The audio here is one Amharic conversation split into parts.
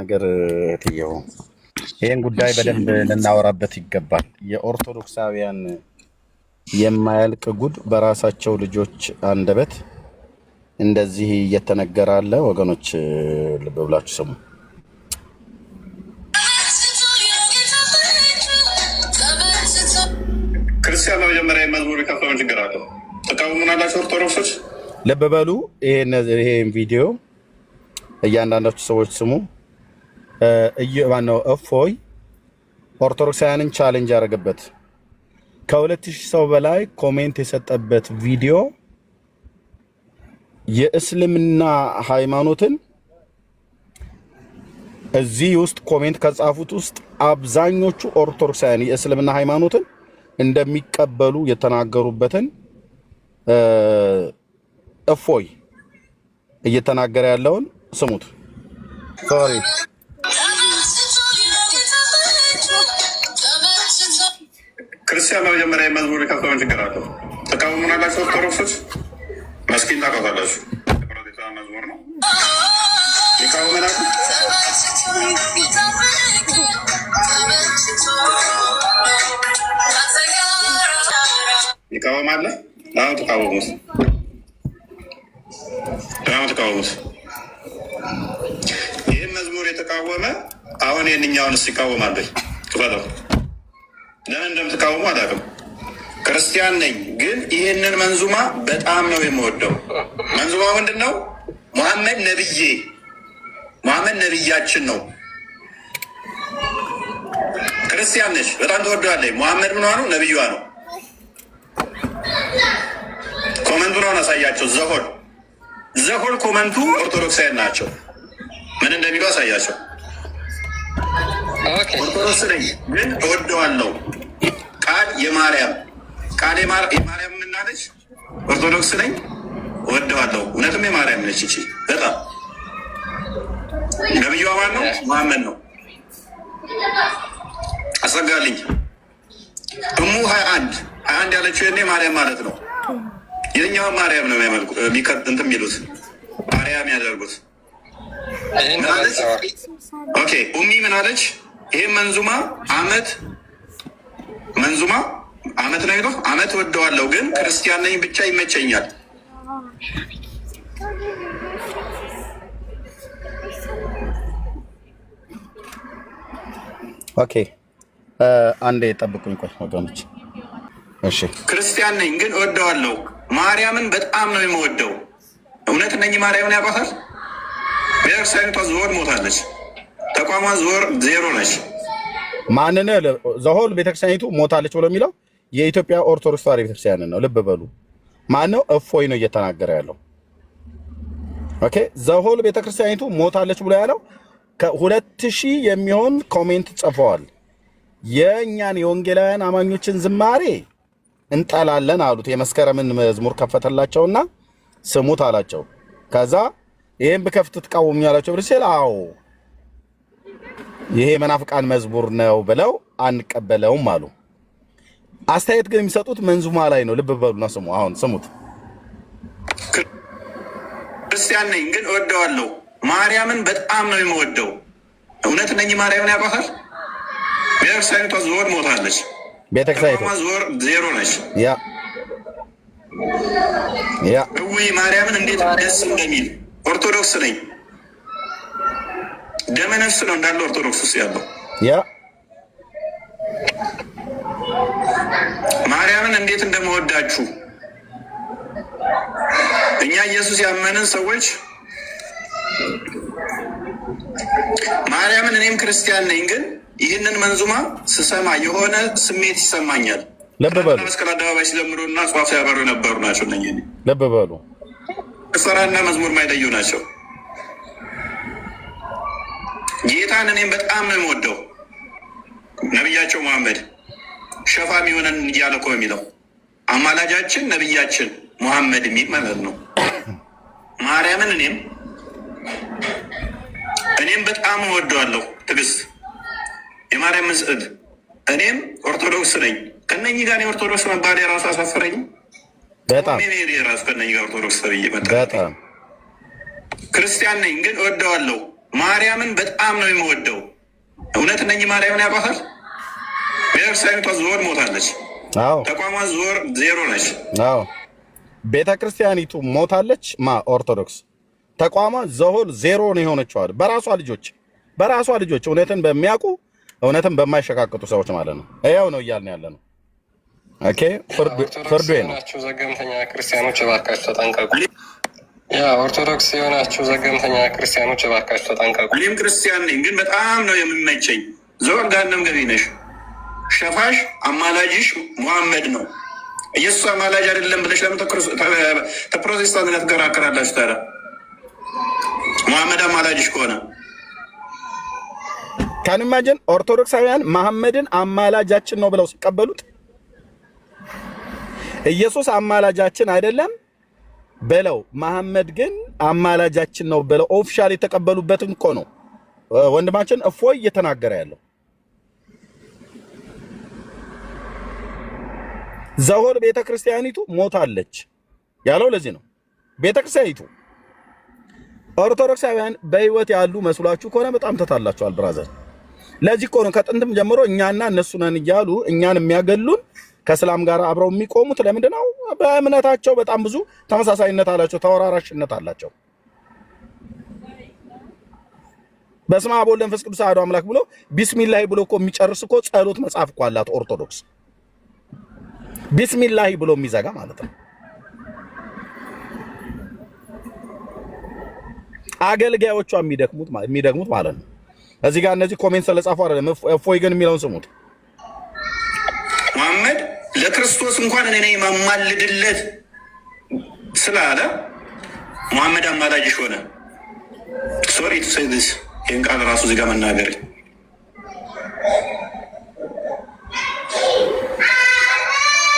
ነገር ትየው ይሄን ጉዳይ በደንብ ልናወራበት ይገባል። የኦርቶዶክሳውያን የማያልቅ ጉድ በራሳቸው ልጆች አንደበት እንደዚህ እየተነገረ አለ። ወገኖች ልብ ብላችሁ ስሙ። ክርስቲያን መጀመሪያ መዝሙር የከፈለውን ችግር አለው ተቃውሙናላችሁ ኦርቶዶክሶች ልብ በሉ። ይሄን ቪዲዮ እያንዳንዳችሁ ሰዎች ስሙ። ማነው እፎይ ኦርቶዶክሳውያንን ቻሌንጅ ያደረገበት ከ2000 ሰው በላይ ኮሜንት የሰጠበት ቪዲዮ የእስልምና ሃይማኖትን እዚህ ውስጥ ኮሜንት ከጻፉት ውስጥ አብዛኞቹ ኦርቶዶክሳውያን የእስልምና ሃይማኖትን እንደሚቀበሉ የተናገሩበትን እፎይ እየተናገረ ያለውን ስሙት። ሶሪ ክርስቲያን መጀመሪያ መዝሙር የከፈለውን ችግር አለው ተቃውሙናላችሁ ኦርቶዶክሶች መስኪን ታውቃላችሁ። የፕሮቴስታንት መዝሙር ነው ይቃወመናል። ይቃወማል። አሁን ተቃወሙት፣ ተቃወሙት። ይህን መዝሙር የተቃወመ አሁን የእኛውንስ ይቃወማል? ክፈለው። ለምን እንደምትቃወሙ አላውቅም። ክርስቲያን ነኝ ግን ይህንን መንዙማ በጣም ነው የምወደው። መንዙማ ምንድን ነው? ሙሐመድ ነብዬ፣ ሙሐመድ ነብያችን ነው። ክርስቲያን ነች፣ በጣም ትወደዋለች። ሙሐመድ ምኗ ነው? ነብዩዋ ነው። ኮመንቱን አሳያቸው። ዘሆል ኮመንቱ ኦርቶዶክሳውያን ናቸው። ምን እንደሚሉ አሳያቸው። ኦርቶዶክስ ነኝ ግን እወደዋለሁ። ቃል የማርያም ቃል የማርያም ምናለች? ኦርቶዶክስ ነኝ እወደዋለሁ። እውነትም የማርያም ነች። እቺ በጣም ነብዩ ማን ነው? መሐመድ ነው። አሰጋልኝ እሙ 21 ያለችው የኔ ማርያም ማለት ነው። የኛው ማርያም ነው የሚያመልኩ እንትን የሚሉት ማርያም ያደርጉት። ኦኬ ኡሚ ምን አለች? ይሄ መንዙማ አመት ነው ይለው አመት ወደዋለሁ ግን ክርስቲያን ነኝ ብቻ ይመቸኛል። ኦኬ አንዴ ጠብቁኝ ቆይ ወገኖች። እሺ ክርስቲያን ነኝ ግን ወደዋለሁ። ማርያምን በጣም ነው የምወደው። እውነት ነኝ ማርያምን ያውቃታል። ቤተክርስቲያኒቷ ዞር ሞታለች። ተቋሟ ዞር ዜሮ ነች። ማንን ዘሆል ቤተክርስቲያኒቱ ሞታለች ብሎ የሚለው የኢትዮጵያ ኦርቶዶክስ ተዋሕዶ ቤተክርስቲያን ነው። ልብ በሉ። ማነው? እፎይ ነው እየተናገረ ያለው። ኦኬ ዘሆል ቤተክርስቲያኒቱ ሞታለች ብሎ ያለው ከ2000 የሚሆን ኮሜንት ጽፈዋል። የእኛን የወንጌላውያን አማኞችን ዝማሬ እንጠላለን አሉት። የመስከረምን መዝሙር ከፈተላቸውና ስሙት አላቸው። ከዛ ይሄን በከፍት ተቃወሙኛላችሁ ብርሲል አዎ ይሄ መናፍቃን መዝሙር ነው ብለው አንቀበለውም አሉ። አስተያየት ግን የሚሰጡት መንዙማ ላይ ነው። ልብ በሉና ስሙ። አሁን ስሙት። ክርስቲያን ነኝ ግን እወደዋለሁ። ማርያምን በጣም ነው የምወደው። እውነት ነኝ ማርያምን ያውቃታል። ቤተክርስቲያኒቷ ዞር ሞታለች። ቤተክርስቲያኒቷ ዞር ዜሮ ነች። ያ እውይ ማርያምን እንዴት ደስ እንደሚል ኦርቶዶክስ ነኝ። ደመ ነፍስ ነው እንዳለ ኦርቶዶክስ ውስጥ ያለው። ያ ማርያምን እንዴት እንደምወዳችሁ እኛ ኢየሱስ ያመንን ሰዎች ማርያምን እኔም ክርስቲያን ነኝ ግን ይህንን መንዙማ ስሰማ የሆነ ስሜት ይሰማኛል። ልብ በሉ። መስቀል አደባባይ ሲዘምሩና ጧፍ ያበሩ ነበሩ ናቸው። እነ ልብ በሉ። ጭፈራና መዝሙር ማይለዩ ናቸው። ጌታን እኔም በጣም ነው የምወደው። ነብያቸው መሐመድ ሸፋሚ ሆነን እያለ እኮ የሚለው አማላጃችን ነብያችን መሐመድ የሚል ማለት ነው። ማርያምን እኔም በጣም እወደዋለሁ። ትዕግስት የማርያም ምስዕድ እኔም ኦርቶዶክስ ነኝ። ከነኚህ ጋር የኦርቶዶክስ መባል የራሱ አሳፈረኝ በጣም የራሱ ከነኚህ ጋር ኦርቶዶክስ ተብዬ መጣ። በጣም ክርስቲያን ነኝ ግን እወደዋለሁ። ማርያምን በጣም ነው የምወደው። እውነት እነኚህ ማርያምን ያውቋታል። ቤተክርስቲያኒቷ ዞር ሞታለች። ተቋሟ ዞር ዜሮ ነች። ቤተ ክርስቲያኒቱ ሞታለች። ኦርቶዶክስ ተቋሟ ዘሆል ዜሮ ነው የሆነችዋል። በራሷ ልጆች እውነትን በሚያውቁ እውነትን በማይሸቃቅጡ ሰዎች ማለት ነው። ያው ነው እያልን ያለ ነው። ኦኬ ፍርዱ ነው። ዘገምተኛ ክርስቲያኖች እባካችሁ ተጠንቀቁ። ኦርቶዶክስ የሆናችሁ ዘገምተኛ ክርስቲያኖች እባካችሁ ተጠንቀቁ። እኔም ክርስቲያን ነኝ፣ ግን በጣም ነው የሚመቸኝ። ዞር ገሃነም ገቢ ነሽ። ሸፋሽ አማላጅሽ ሙሐመድ ነው። ኢየሱስ አማላጅ አይደለም ብለሽ ለምን ተፕሮቴስታንት ትከራከራላችሁ? ታዲያ ሙሐመድ አማላጅሽ ከሆነ ካንማጀን ኦርቶዶክሳውያን መሐመድን አማላጃችን ነው ብለው ሲቀበሉት ኢየሱስ አማላጃችን አይደለም ብለው መሐመድ ግን አማላጃችን ነው ብለው ኦፊሻሊ የተቀበሉበትን እኮ ነው ወንድማችን እፎይ እየተናገረ ያለው። ዘሆል ቤተክርስቲያኒቱ ሞታለች ያለው ለዚህ ነው። ቤተክርስቲያኒቱ ኦርቶዶክሳውያን በህይወት ያሉ መስሏችሁ ከሆነ በጣም ተታላችኋል ብራዘር። ለዚህ እኮ ነው ከጥንትም ጀምሮ እኛና እነሱ ነን እያሉ እኛን የሚያገሉን ከእስላም ጋር አብረው የሚቆሙት። ለምንድን ነው? በእምነታቸው በጣም ብዙ ተመሳሳይነት አላቸው፣ ተወራራሽነት አላቸው። በስመ አብ ወወልድ ወመንፈስ ቅዱስ አሐዱ አምላክ ብሎ ቢስሚላሂ ብሎ እኮ የሚጨርስ እኮ ጸሎት መጽሐፍ እኮ አላት ኦርቶዶክስ። ቢስሚላሂ ብሎ የሚዘጋ ማለት ነው። አገልጋዮቿ የሚደግሙት ማለት ነው። እዚህ ጋር እነዚህ ኮሜንት ስለጻፉ አይደለም። እፎይ ግን የሚለውን ስሙት። መሐመድ ለክርስቶስ እንኳን እኔ ነኝ የማማልድለት ስላለ መሐመድ አማላጅሽ ሆነ። ሶሪ ቱ ሴይ ዲስ ይህን ቃል ራሱ እዚህ ጋር መናገር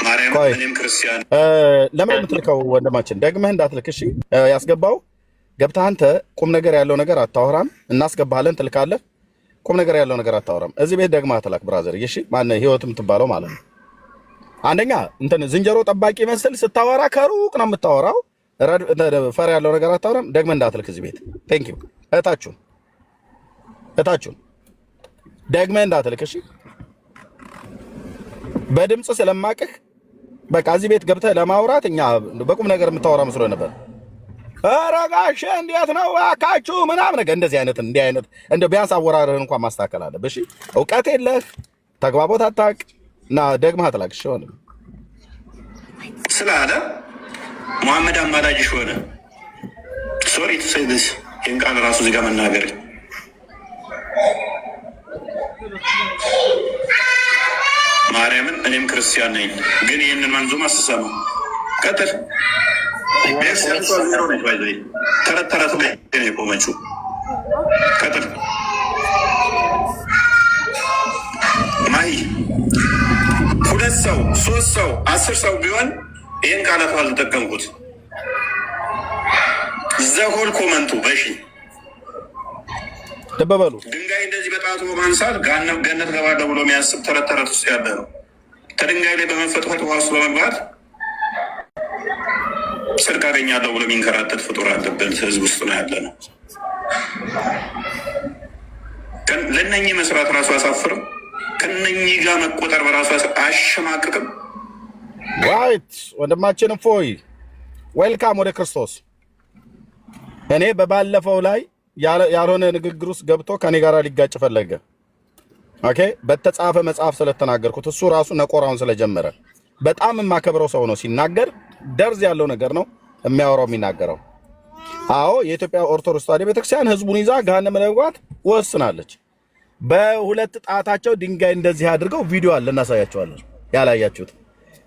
ማርያም እኔም ክርስቲያን ለምን የምትልከው ወንድማችን ደግመህ እንዳትልክ እሺ። ያስገባው ገብተህ አንተ ቁም ነገር ያለው ነገር አታወራም። እናስገባለን ትልካለህ። ቁም ነገር ያለው ነገር አታወራም። እዚህ ቤት ደግመህ አትላክ ብራዘር። እሺ ማነው ህይወት የምትባለው ማለት ነው። አንደኛ እንትን ዝንጀሮ ጠባቂ መስል ስታወራ ከሩቅ ነው የምታወራው። ፈር ያለው ነገር አታወራም። ደግመህ እንዳትልክ እዚህ ቤት። ቴንክ ዩ እታችሁን ደግመህ እንዳትልክ እሺ። በድምጽ ስለማቅህ በቃ እዚህ ቤት ገብተህ ለማውራት እኛ በቁም ነገር የምታወራ መስሎ ነበር። ረጋሽ እንዴት ነው አካችሁ ምናምን ነገር እንደዚህ አይነት እንደ ቢያንስ አወራርህን እንኳን ማስተካከል አለብህ። እሺ እውቀት የለህ ተግባቦት አታውቅ እና ደግመህ አትላክ። እሺ ሆነ ስላለ መሐመድ አማላጅሽ ሆነ። ሶሪ ቱ ሴይ ዲስ ይህን ቃል ራሱ እዚህ ጋር መናገር ማርያምን እኔም ክርስቲያን ነኝ፣ ግን ይህንን መንዙማ ስሰማ ቀጥል ተረት ተረት ላይ የቆመችው ቀጥል ማይ 2 ሰው 3 ሰው 10 ሰው ቢሆን ይህን ቃላት አልተጠቀምኩት። ዘሆል ኮመንቱ በሺ ተበበሉ ድንጋይ እንደዚህ በጣቱ በማንሳት ገነት ገባለሁ ብሎ የሚያስብ ተረት ተረት ውስጥ ያለ ነው። ከድንጋይ ላይ በመፈጥፈጥ ውሃ ውስጥ በመግባት ጽድቅ አገኛለሁ ብሎ የሚንከራተት ፍጡር አለበት ህዝብ ውስጥ ነው ያለ ነው። ለእነኚህ መስራት ራሱ አያሳፍርም? ከነኚህ ጋር መቆጠር በራሱ አያሸማቅቅም? ዋይት ወንድማችን እፎይ ዌልካም ወደ ክርስቶስ። እኔ በባለፈው ላይ ያልሆነ ንግግር ውስጥ ገብቶ ከኔ ጋር ሊጋጭ ፈለገ። ኦኬ በተጻፈ መጽሐፍ ስለተናገርኩት እሱ ራሱ ነቆራውን ስለጀመረ በጣም የማከብረው ሰው ነው። ሲናገር ደርዝ ያለው ነገር ነው የሚያወራው የሚናገረው። አዎ የኢትዮጵያ ኦርቶዶክስ ተዋሕዶ ቤተክርስቲያን ህዝቡን ይዛ ገሃነመ ለመግባት ወስናለች። በሁለት ጣታቸው ድንጋይ እንደዚህ አድርገው ቪዲዮ አለ እናሳያቸዋለን። ያላያችሁት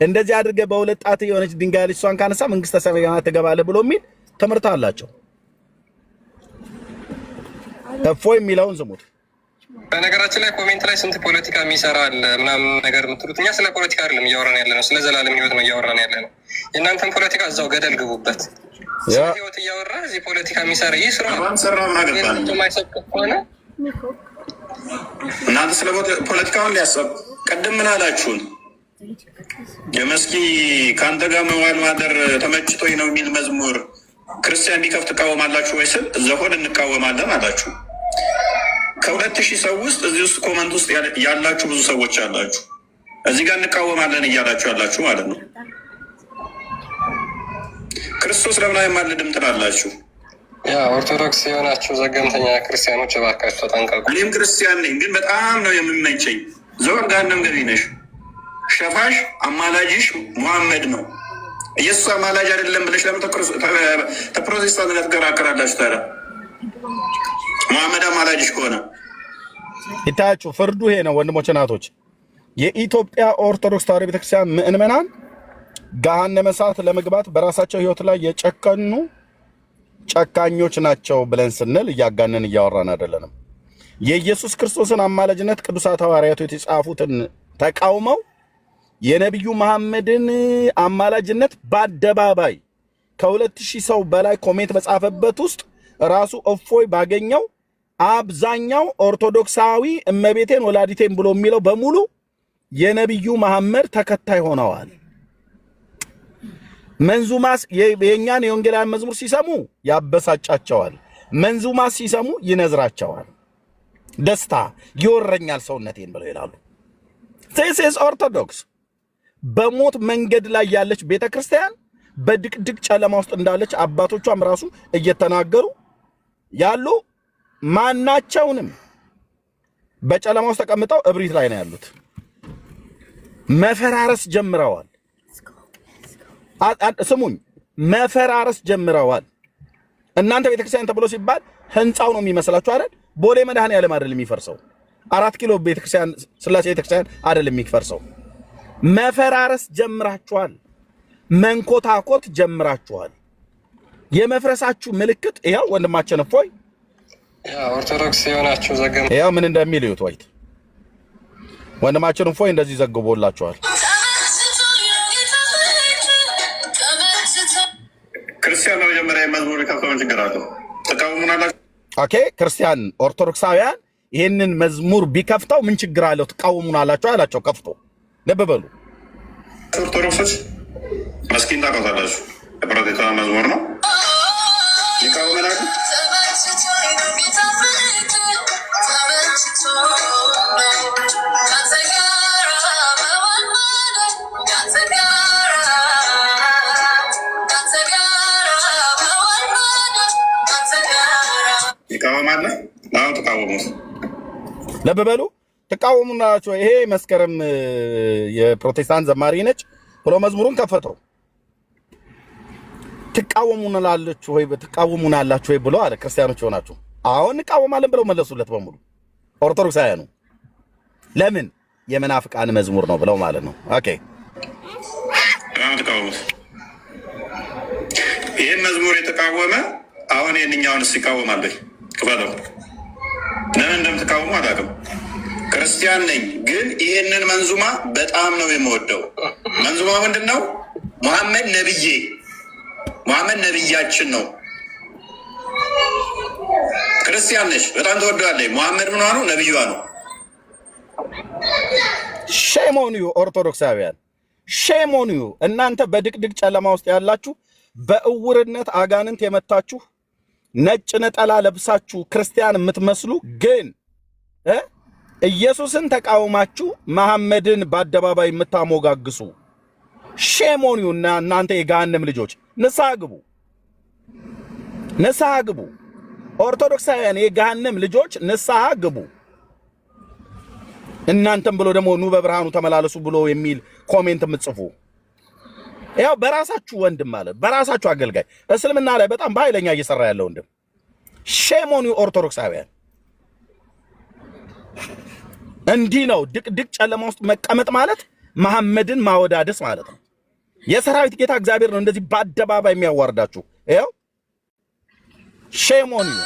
እንደዚህ አድርገህ በሁለት ጣት የሆነች ድንጋይ አለች፣ እሷን ካነሳ መንግስተ ሰማያት ትገባለህ ብሎ የሚል ትምህርት አላቸው። እፎይ የሚለውን ስሙት። በነገራችን ላይ ኮሜንት ላይ ስንት ፖለቲካ የሚሰራ አለ ምናምን ነገር የምትሉት፣ እኛ ስለ ፖለቲካ አይደለም እያወራን ያለ ነው፣ ስለ ዘላለም ህይወት ነው እያወራን ያለ ነው። የእናንተን ፖለቲካ እዛው ገደል ግቡበት። ስለ ህይወት እያወራ እዚህ ፖለቲካ የሚሰራ ይህ ስራ ማይሰቅ ከሆነ እናንተ ስለ ፖለቲካውን ሊያሰብ ቅድም ምን አላችሁን? የመስኪ ከአንተ ጋር መዋል ማደር ተመችቶኝ ነው የሚል መዝሙር ክርስቲያን ቢከፍት ትቃወማላችሁ ወይ ስል ዘሆን እንቃወማለን አላችሁ። ከ2000 ሰው ውስጥ እዚህ ውስጥ ኮመንት ውስጥ ያላችሁ ብዙ ሰዎች አላችሁ። እዚህ ጋር እንቃወማለን እያላችሁ ያላችሁ ማለት ነው። ክርስቶስ ለምን አይማልድም ትላላችሁ? ያ ኦርቶዶክስ የሆናችሁ ዘገምተኛ ክርስቲያኖች እባካችሁ ተጠንቀቁ። እኔም ክርስቲያን ነኝ፣ ግን በጣም ነው የሚመቸኝ። ዘወር ገሃነም ገቢ ነሽ። ሸፋሽ አማላጅሽ ሙሐመድ ነው። ኢየሱስ አማላጅ አይደለም ብለሽ ለምን ተፕሮቴስታንት ጋር ትከራከራላችሁ? ታዲያ ሙሐመድ አማላጅሽ ከሆነ ይታያችሁ። ፍርዱ ይሄ ነው ወንድሞች እናቶች። የኢትዮጵያ ኦርቶዶክስ ተዋሕዶ ቤተክርስቲያን ምእመናን ገሃነመ እሳት ለመግባት በራሳቸው ህይወት ላይ የጨከኑ ጨካኞች ናቸው ብለን ስንል እያጋነን እያወራን አይደለንም። የኢየሱስ ክርስቶስን አማላጅነት ቅዱሳት ሐዋርያቱ የተጻፉትን ተቃውመው የነቢዩ መሐመድን አማላጅነት በአደባባይ ከ2000 ሰው በላይ ኮሜንት በጻፈበት ውስጥ ራሱ እፎይ ባገኘው አብዛኛው ኦርቶዶክሳዊ እመቤቴን ወላዲቴን ብሎ የሚለው በሙሉ የነቢዩ መሐመድ ተከታይ ሆነዋል። መንዙማስ የኛን የወንጌላውያን መዝሙር ሲሰሙ ያበሳጫቸዋል። መንዙማስ ሲሰሙ ይነዝራቸዋል። ደስታ ይወረኛል ሰውነቴን ብለው ይላሉ። this is ኦርቶዶክስ። በሞት መንገድ ላይ ያለች ቤተክርስቲያን በድቅድቅ ጨለማ ውስጥ እንዳለች አባቶቿም ራሱ እየተናገሩ ያሉ ማናቸውንም በጨለማ ውስጥ ተቀምጠው እብሪት ላይ ነው ያሉት። መፈራረስ ጀምረዋል። ስሙኝ፣ መፈራረስ ጀምረዋል። እናንተ ቤተክርስቲያን ተብሎ ሲባል ህንፃው ነው የሚመስላችሁ አይደል? ቦሌ መድኃኔዓለም አይደል የሚፈርሰው? 4 ኪሎ ቤተክርስቲያን ስላሴ ቤተክርስቲያን አይደል የሚፈርሰው? መፈራረስ ጀምራችኋል። መንኮታኮት ጀምራችኋል። የመፍረሳችሁ ምልክት ይኸው ወንድማችን እፎይ ኦርቶዶክስ የሆናችሁ ዘገም ይኸው ምን እንደሚል ይዩት። ወይት ወንድማችን እፎይ እንደዚህ ዘግቦላችኋል። ክርስቲያን ነው መጀመሪያ መዝሙር ከፍተው ችግር አለው። ተቃውሙናላችሁ። ኦኬ ክርስቲያን ኦርቶዶክሳውያን ይሄንን መዝሙር ቢከፍተው ምን ችግር አለው? ተቃውሙናላችሁ አላቸው ከፍቶ። ልብ በሉ ኦርቶዶክሶች መስኪን ታውቃላችሁ፣ የፕሮቴስታንት መዝሙር ነው ይቃወመናል። ይቃወማል። አሁን ተቃወሙት። ልብ በሉ ተቃወሙናላችሁ። ይሄ መስከረም የፕሮቴስታንት ዘማሪ ነች ብሎ መዝሙሩን ከፈተው። ትቃወሙናላችሁ ወይ ብሎ አለ። ክርስቲያኖች ሆናችሁ አሁን እንቃወማለን ብለው መለሱለት በሙሉ ኦርቶዶክሳውያኑ። ለምን? የመናፍቃን መዝሙር ነው ብለው ማለት ነው። ኦኬ ተቃወሙት። ይህን መዝሙር የተቃወመ አሁን የእኛውንስ ይቃወማል ወይ? ክፈለው። ለምን እንደምትቃወሙ አላውቅም። ክርስቲያን ነኝ፣ ግን ይህንን መንዙማ በጣም ነው የምወደው። መንዙማ ምንድን ነው? ሙሐመድ ነብዬ፣ ሙሐመድ ነብያችን ነው። ክርስቲያን ነች፣ በጣም ተወደዋለች። ሙሐመድ ምኗ ነው? ነብዩዋ ነው። ሼም ኦን ዩ ኦርቶዶክሳውያን፣ ሼም ኦን ዩ። እናንተ በድቅድቅ ጨለማ ውስጥ ያላችሁ፣ በእውርነት አጋንንት የመታችሁ፣ ነጭ ነጠላ ለብሳችሁ ክርስቲያን የምትመስሉ ግን ኢየሱስን ተቃውማችሁ መሐመድን በአደባባይ የምታሞጋግሱ ሼም ኦን ዩ። እና እናንተ የገሃነም ልጆች ንስሐ ግቡ፣ ንስሐ ግቡ። ኦርቶዶክሳውያን የገሃነም ልጆች ንስሐ ግቡ። እናንተም ብሎ ደግሞ ኑ በብርሃኑ ተመላለሱ ብሎ የሚል ኮሜንት የምትጽፉ ያው በራሳችሁ ወንድም ማለት በራሳችሁ አገልጋይ እስልምና ላይ በጣም በኃይለኛ እየሰራ ያለው ወንድም ሼም ኦን ዩ ኦርቶዶክሳውያን። እንዲህ ነው ድቅድቅ ጨለማ ውስጥ መቀመጥ ማለት መሐመድን ማወዳደስ ማለት ነው። የሰራዊት ጌታ እግዚአብሔር ነው እንደዚህ በአደባባይ የሚያዋርዳችሁ። ያው ሼም ኦን ዩ።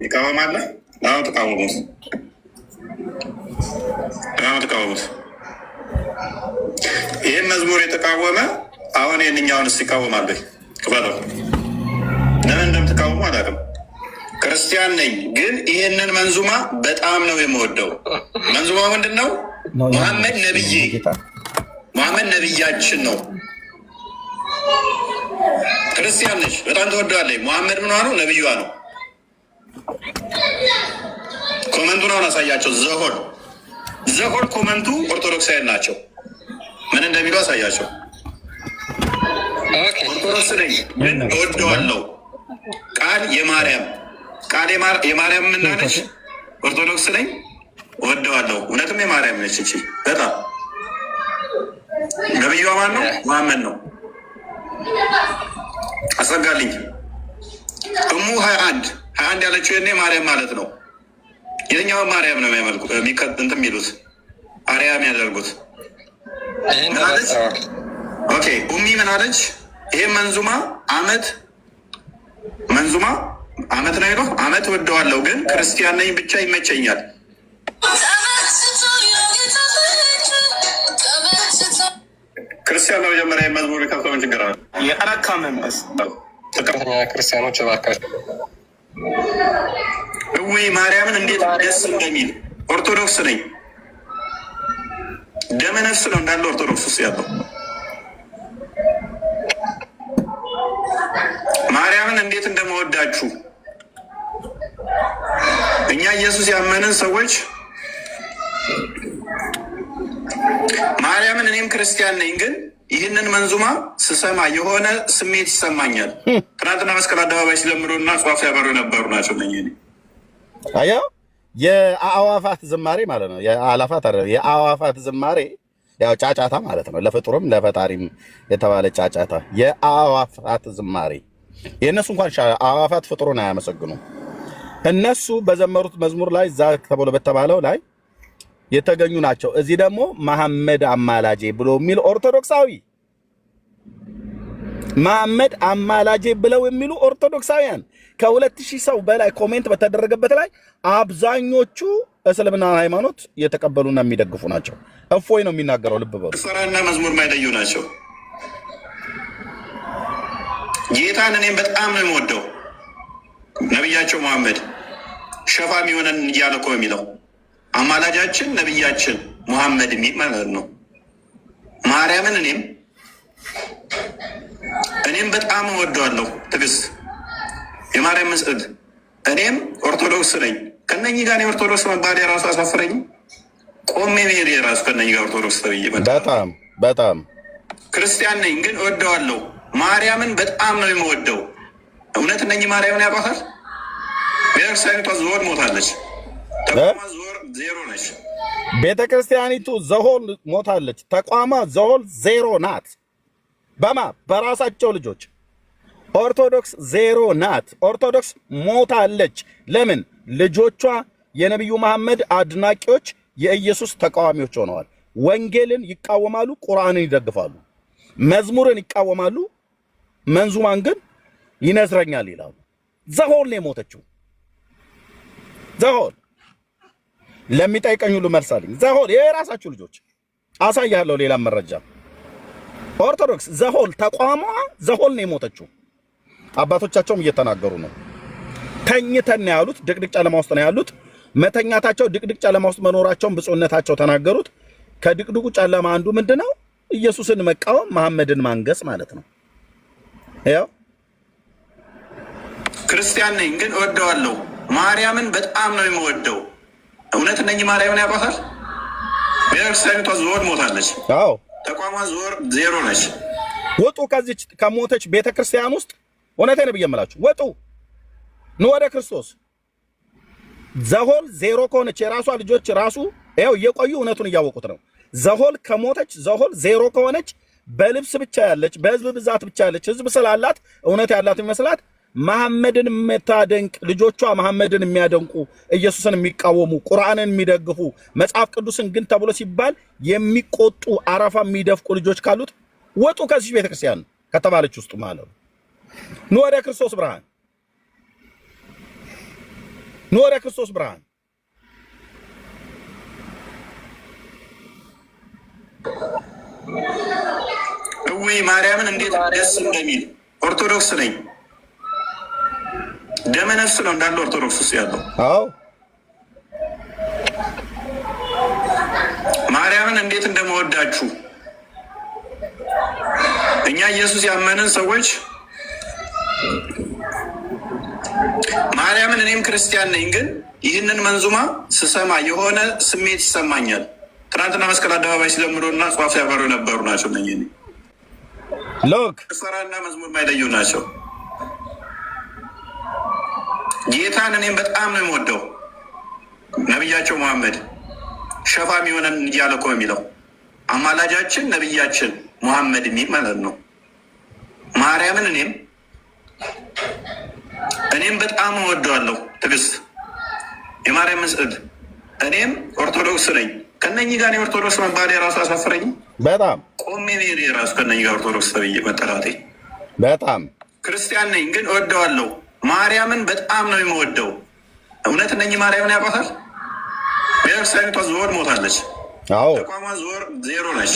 ይቃወማል። አሁን ተቃወሙት፣ አሁን ተቃወሙት። ይህን መዝሙር የተቃወመ አሁን የእኛውንስ ይቃወማል ወይ? ክፈለው። ለምን እንደምትቃወሙ አላውቅም። ክርስቲያን ነኝ፣ ግን ይህንን መንዙማ በጣም ነው የምወደው። መንዙማ ምንድን ነው? ሙሐመድ ነብዬ፣ ሙሐመድ ነብያችን ነው። ክርስቲያን ነች፣ በጣም ትወደዋለች። ሙሐመድ ምን ነው? ነብዩዋ ነው። ኮመንቱን አሁን አሳያቸው። ዘሆል ኮመንቱ ኦርቶዶክሳውያን ናቸው። ምን እንደሚሉ አሳያቸው። ኦርቶዶክስ ነኝ ግን እወደዋለሁ። ቃል የማርያም ምናነች? ኦርቶዶክስ ነኝ እወደዋለሁ። እውነትም የማርያም ነች። እቺ በጣም ነብዩዋ ማን ነው? መሐመድ ነው። አስረጋልኝ። እሙ 21 ያለችው የኔ ማርያም ማለት ነው። የትኛው ማርያም ነው የሚያመልኩ እንትን የሚሉት አርያም ያደርጉት? ኦኬ ኡሚ ምን አለች? ይሄ መንዙማ አመት ነው ይለው። አመት ወደዋለሁ ግን ክርስቲያን ነኝ ብቻ ይመቸኛል። ክርስቲያን ነው መጀመሪያ መዝሙር የከፍተውን ችግር አለ። የአረካ መንፈስ ክርስቲያኖች እባካችሁ እውይ ማርያምን እንዴት ደስ እንደሚል። ኦርቶዶክስ ነኝ ደመ ነፍስ ነው እንዳለ ኦርቶዶክስ ውስጥ ያለው ማርያምን እንዴት እንደመወዳችሁ እኛ ኢየሱስ ያመንን ሰዎች ማርያምን እኔም ክርስቲያን ነኝ ግን ይህንን መንዙማ ስሰማ የሆነ ስሜት ይሰማኛል። ትናንትና መስቀል አደባባይ ሲዘምሩና ጽዋፍ ያበሩ ነበሩ ናቸው። አያ የአእዋፋት ዝማሬ ማለት ነው። የአላፋት አይደለም። የአእዋፋት ዝማሬ ያው ጫጫታ ማለት ነው። ለፍጡርም ለፈጣሪም የተባለ ጫጫታ። የአእዋፋት ዝማሬ የእነሱ እንኳን አእዋፋት ፍጡሩን አያመሰግኑም። እነሱ በዘመሩት መዝሙር ላይ ዛ ተብሎ በተባለው ላይ የተገኙ ናቸው። እዚህ ደግሞ መሐመድ አማላጄ ብሎ የሚል ኦርቶዶክሳዊ መሐመድ አማላጄ ብለው የሚሉ ኦርቶዶክሳውያን ከ2000 ሰው በላይ ኮሜንት በተደረገበት ላይ አብዛኞቹ እስልምና ሃይማኖት የተቀበሉና የሚደግፉ ናቸው። እፎይ ነው የሚናገረው። ልብ በሉ። ሥራና መዝሙር ማይለዩ ናቸው። ጌታን እኔም በጣም ነው የምወደው። ነብያቸው መሐመድ ሸፋሚ ሆነን እያለ እኮ የሚለው አማላጃችን ነብያችን ሙሐመድ የሚል ማለት ነው። ማርያምን እኔም በጣም እወደዋለሁ። ትግስት የማርያም መስዕድ እኔም ኦርቶዶክስ ነኝ። ከነኚህ ጋር የኦርቶዶክስ መባል የራሱ አሳፍረኝ። ቆሜ ብሄር የራሱ ከነኚህ ጋር ኦርቶዶክስ ተብዬ በጣም ክርስቲያን ነኝ ግን እወደዋለሁ። ማርያምን በጣም ነው የምወደው። እውነት እነኚህ ማርያምን ያውቋታል። ቤተክርስቲያኒቷ ዞር ሞታለች። ተቋማ ዞር ዜሮ ነች። ቤተክርስቲያኒቱ ዘሆል ሞታለች። ተቋማ ዘሆል ዜሮ ናት። በራሳቸው ልጆች ኦርቶዶክስ ዜሮ ናት። ኦርቶዶክስ ሞታለች። ለምን? ልጆቿ የነቢዩ መሐመድ አድናቂዎች፣ የኢየሱስ ተቃዋሚዎች ሆነዋል። ወንጌልን ይቃወማሉ፣ ቁርአንን ይደግፋሉ። መዝሙርን ይቃወማሉ፣ መንዙማን ግን ይነዝረኛል ይላሉ። ዘሆል ነው የሞተችው። ዘሆል ለሚጠይቀኝ ሁሉ መልሳልኝ። ዘሆል የራሳችሁ ልጆች አሳያለሁ። ሌላ መረጃ ኦርቶዶክስ ዘሆል ተቋሟ ዘሆል ነው የሞተችው። አባቶቻቸውም እየተናገሩ ነው። ተኝተን ነው ያሉት። ድቅድቅ ጨለማ ውስጥ ነው ያሉት። መተኛታቸው ድቅድቅ ጨለማ ውስጥ መኖራቸውን ብፁዕነታቸው ተናገሩት። ከድቅድቁ ጨለማ አንዱ ምንድነው? ኢየሱስን መቃወም፣ መሐመድን ማንገስ ማለት ነው። ያው ክርስቲያን ነኝ ግን እወደዋለሁ። ማርያምን በጣም ነው የምወደው። እውነት እነኚህ ማርያምን ያውቋታል። ቤተክርስቲያኒቷ ዞር ሞታለች። አዎ ተቋሟ ዞር ዜሮ ነች። ወጡ ከዚች ከሞተች ቤተክርስቲያን ውስጥ እውነቴን ብዬ የምላችሁ ወጡ። ኑ ወደ ክርስቶስ። ዘሆል ዜሮ ከሆነች የራሷ ልጆች ራሱ ያው እየቆዩ እውነቱን እያወቁት ነው። ዘሆል ከሞተች ዘሆል ዜሮ ከሆነች በልብስ ብቻ ያለች በህዝብ ብዛት ብቻ ያለች ህዝብ ስላላት እውነት ያላት ይመስላት መሐመድን የምታደንቅ ልጆቿ መሐመድን የሚያደንቁ ኢየሱስን የሚቃወሙ ቁርአንን የሚደግፉ መጽሐፍ ቅዱስን ግን ተብሎ ሲባል የሚቆጡ አረፋ የሚደፍቁ ልጆች ካሉት ወጡ ከዚህ ቤተክርስቲያን ከተባለች ውስጥ ማለት ነው። ኑ ወደ ክርስቶስ ብርሃን፣ ኑ ወደ ክርስቶስ ብርሃን። እውይ ማርያምን እንዴት ደስ እንደሚል። ኦርቶዶክስ ነኝ ደመ ነፍስ ነው እንዳለ ኦርቶዶክስ ውስጥ ያለው። አዎ ማርያምን እንዴት እንደመወዳችሁ እኛ ኢየሱስ ያመንን ሰዎች ማርያምን እኔም ክርስቲያን ነኝ፣ ግን ይህንን መንዙማ ስሰማ የሆነ ስሜት ይሰማኛል። ትናንትና መስቀል አደባባይ ሲዘምሩና ጽዋፍ ያበሩ የነበሩ ናቸው። ነ ሎክ ስፈራና መዝሙር ማይለዩ ናቸው። ጌታን እኔም በጣም ነው የምወደው። ነቢያቸው መሐመድ ሸፋም የሆነን እያለ እኮ የሚለው አማላጃችን ነቢያችን መሐመድ የሚል ማለት ነው። ማርያምን እኔም በጣም እወደዋለሁ። ትዕግስት የማርያም ምስዕድ እኔም ኦርቶዶክስ ነኝ። ከነኝ ጋር የኦርቶዶክስ መባል የራሱ አሳፍረኝ። በጣም ቆሜ የራሱ ከነኝ ጋር ኦርቶዶክስ ተብዬ መጠራቴ በጣም ክርስቲያን ነኝ ግን እወደዋለሁ። ማርያምን በጣም ነው የምወደው። እውነት እነኝ ማርያምን ያውቋታል። ቤተክርስቲያኒቷ ዞር ሞታለች። ተቋሟ ዞር ዜሮ ነች።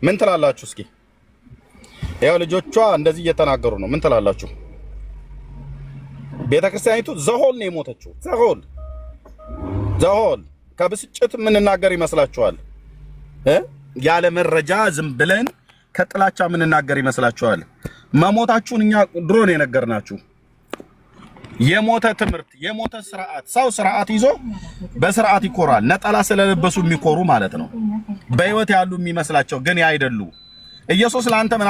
ምን ትላላችሁ? እስኪ ያው ልጆቿ እንደዚህ እየተናገሩ ነው። ምን ትላላችሁ? ቤተክርስቲያኒቱ ዘሆል ነው የሞተችው። ዘሆል ከብስጭት የምንናገር ይመስላችኋል? ያለ መረጃ ዝም ብለን ከጥላቻ የምንናገር ይመስላችኋል? መሞታችሁን እኛ ድሮ ነው የነገርናችሁ። የሞተ ትምህርት፣ የሞተ ስርዓት። ሰው ስርዓት ይዞ በስርዓት ይኮራል። ነጠላ ስለለበሱ የሚኮሩ ማለት ነው። በህይወት ያሉ የሚመስላቸው ግን አይደሉ። ኢየሱስ ለአንተ ምን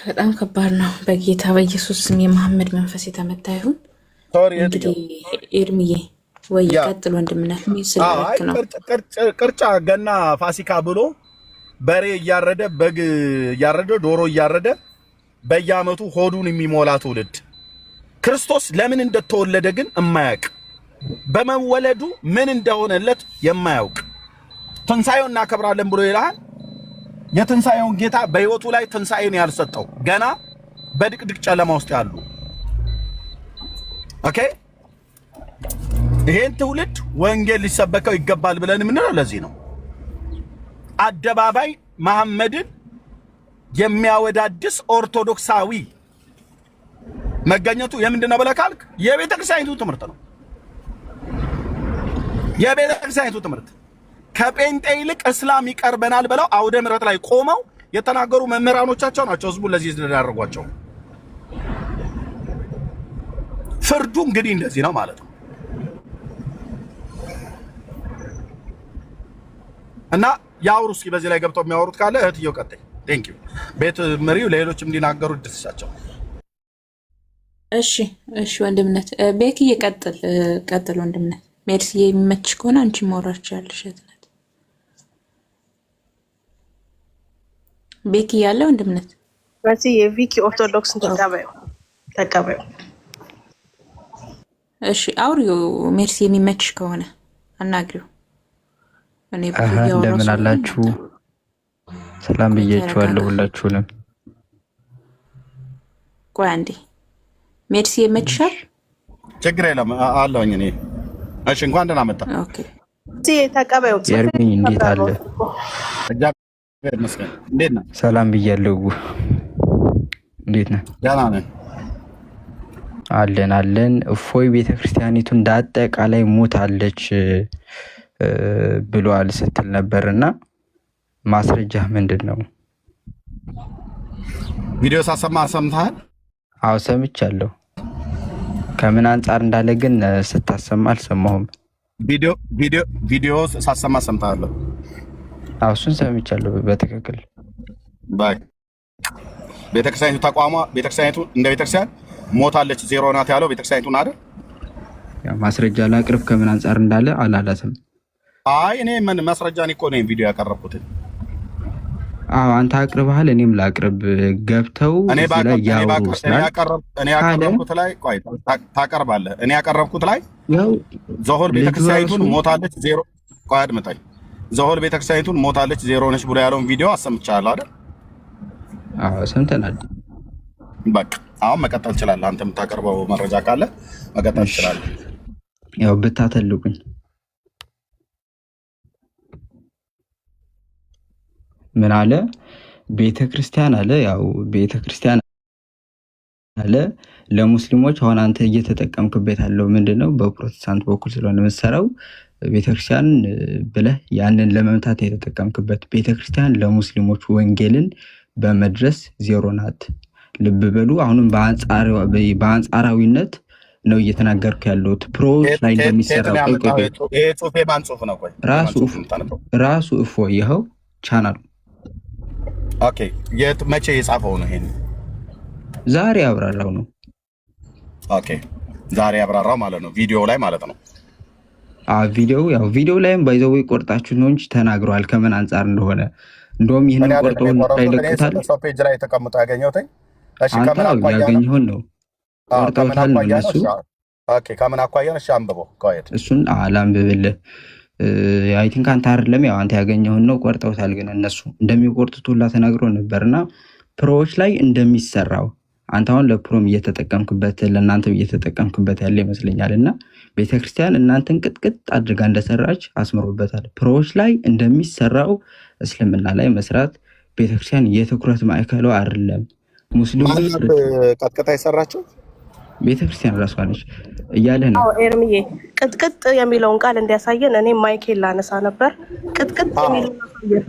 በጣም ከባድ ነው። በጌታ በኢየሱስ ስም የመሐመድ መንፈስ የተመታ ይሁን። እንግዲህ ኤርሚዬ ወይ ቀጥል ወንድምነት ስለልክ ነው። ቅርጫ ገና ፋሲካ ብሎ በሬ እያረደ በግ እያረደ ዶሮ እያረደ በየዓመቱ ሆዱን የሚሞላ ትውልድ ክርስቶስ ለምን እንደተወለደ ግን የማያውቅ በመወለዱ ምን እንደሆነለት የማያውቅ ትንሣኤውን እናከብራለን ብሎ ይላል። የትንሣኤውን ጌታ በህይወቱ ላይ ትንሣኤን ያልሰጠው ገና በድቅድቅ ጨለማ ውስጥ ያሉ ኦኬ፣ ይሄን ትውልድ ወንጌል ሊሰበከው ይገባል ብለን የምንለው ለዚህ ነው። አደባባይ መሐመድን የሚያወዳድስ ኦርቶዶክሳዊ መገኘቱ የምንድነው ብለህ ካልክ የቤተክርስቲያኒቱ ትምህርት ነው። የቤተክርስቲያኒቱ ትምህርት ከጴንጤ ይልቅ እስላም ይቀርበናል ብለው አውደ ምሕረት ላይ ቆመው የተናገሩ መምህራኖቻቸው ናቸው ህዝቡን ለዚህ ያደረጓቸው። ፍርዱ እንግዲህ እንደዚህ ነው ማለት ነው። እና ያውሩ እስኪ በዚህ ላይ ገብተው የሚያወሩት ካለ እህትየው ቀጥይ። ቴንክ ዩ ቤት መሪው ለሌሎችም እንዲናገሩ ድርሻቸው። እሺ ወንድምነት ቤኪ ቀጥል ወንድምነት። ሜርሲ የሚመች ከሆነ አንቺ ማውራት ያለሽ እህትነት ቤኪ ያለ ወንድምነት በዚህ የቪኪ ኦርቶዶክስ ተቀበዩ። እሺ አውሪው ሜርሲ የሚመች ከሆነ አናግሪው። እኔ እንደምን አላችሁ? ሰላም ብያችኋለሁ ሁላችሁንም። ቆይ አንዴ ሜርሲ ይመችሻል? ችግር የለም አለሁኝ እኔ። እሺ እንኳን ደህና መጣ። ኦኬ ተቀበዩ። ኤርሚ እንዴት አለ? እግዚአብሔር ይመስገን። እንዴት ነህ? ሰላም ብያለሁ። እንዴት ነህ? ደህና ነን አለን። እፎይ ቤተክርስቲያኒቱ እንዳጠቃላይ ሞታለች ብሏል ስትል ነበርና ማስረጃ ምንድነው? ቪዲዮ ሳሰማ ሰምተሃል? አዎ ሰምቻለሁ። ከምን አንጻር እንዳለ ግን ስታሰማ አልሰማሁም። ቪዲዮ ሳሰማ ሰምተሃል? አዎ እሱን ሰምቻለሁ በትክክል። ቤተክርስቲያኒቱ ተቋሟ ቤተክርስቲያኒቱ እንደ ቤተክርስቲያን ሞታለች ዜሮ ናት ያለው ቤተክርስቲያኒቱን አይደል? ማስረጃ ላቅርብ ከምን አንጻር እንዳለ አላላሰም። አይ እኔ ምን ማስረጃ እኮ ነው ቪዲዮ ያቀረብኩት። አዎ አንተ አቅርበሃል፣ እኔም ላቅርብ። ገብተው እኔ ያቀረብኩት ላይ ቆይ ታቀርባለህ። እኔ ያቀረብኩት ላይ ዘሆል ቤተክርስቲያኒቱን ሞታለች ዜሮ ቆይ አድምጠኝ። ዘሆል ቤተክርስቲያኒቱን ሞታለች ዜሮ ነች ብሎ ያለውን ቪዲዮ አሰምቻለሁ አይደል? አዎ ሰምተናል። በቃ አሁን መቀጠል ትችላለህ። አንተ የምታቀርበው መረጃ ካለ መቀጠል ትችላለህ። ያው ብታተልቁኝ ምን አለ ቤተክርስቲያን አለ። ያው ቤተክርስቲያን አለ ለሙስሊሞች አሁን አንተ እየተጠቀምክበት ያለው ምንድነው? በፕሮቴስታንት በኩል ስለሆነ የምትሰራው ቤተክርስቲያን ብለህ ያንን ለመምታት የተጠቀምክበት ቤተክርስቲያን ለሙስሊሞች ወንጌልን በመድረስ ዜሮ ናት። ልብ በሉ። አሁንም በአንጻራዊነት ነው እየተናገርኩ ያለሁት። ፕሮዎች ላይ እንደሚሰራው ራሱ እፎ ይኸው ቻናሉ ኦኬ። መቼ የጻፈው ነው? ይሄን ዛሬ አብራራው ነው። ኦኬ ዛሬ አብራራው ማለት ነው፣ ቪዲዮ ላይ ማለት ነው። ቪዲዮ ላይም ባይዘው ቆርጣችሁ ነው እንጂ ተናግረዋል ከምን አንጻር እንደሆነ። እንደውም ይሄንን ቆርጠው ይለቁታል። ፔጅ ላይ ተቀምጦ ያገኘሁት አንተ ያገኘውን ነው ቆርጠውታል ነው እነሱ። ኦኬ ከምን አኳያ ነው? እሺ አንብበው ቆየት እሱን አላንብብልህ። አይ ቲንክ አንተ አይደለም ያው አንተ ያገኘውን ነው ቆርጠውታል። ግን እነሱ እንደሚቆርጡት ሁላ ተናግሮ ነበርና ፕሮዎች ላይ እንደሚሰራው አንተ አሁን ለፕሮም እየተጠቀምክበት ለእናንተ እየተጠቀምክበት ያለ ይመስለኛልና ቤተክርስቲያን እናንተን ቅጥቅጥ አድርጋ እንደሰራች አስምሮበታል። ፕሮዎች ላይ እንደሚሰራው እስልምና ላይ መስራት ቤተክርስቲያን የትኩረት ማዕከሉ አይደለም። ሙስሊሞች ቀጥቅጣ የሰራቸው ቤተክርስቲያን ራሷ ነች እያለ ነው። ኤርምዬ ቅጥቅጥ የሚለውን ቃል እንዲያሳየን እኔ ማይኬል ላነሳ ነበር። ቅጥቅጥ የሚለውን አሳየን።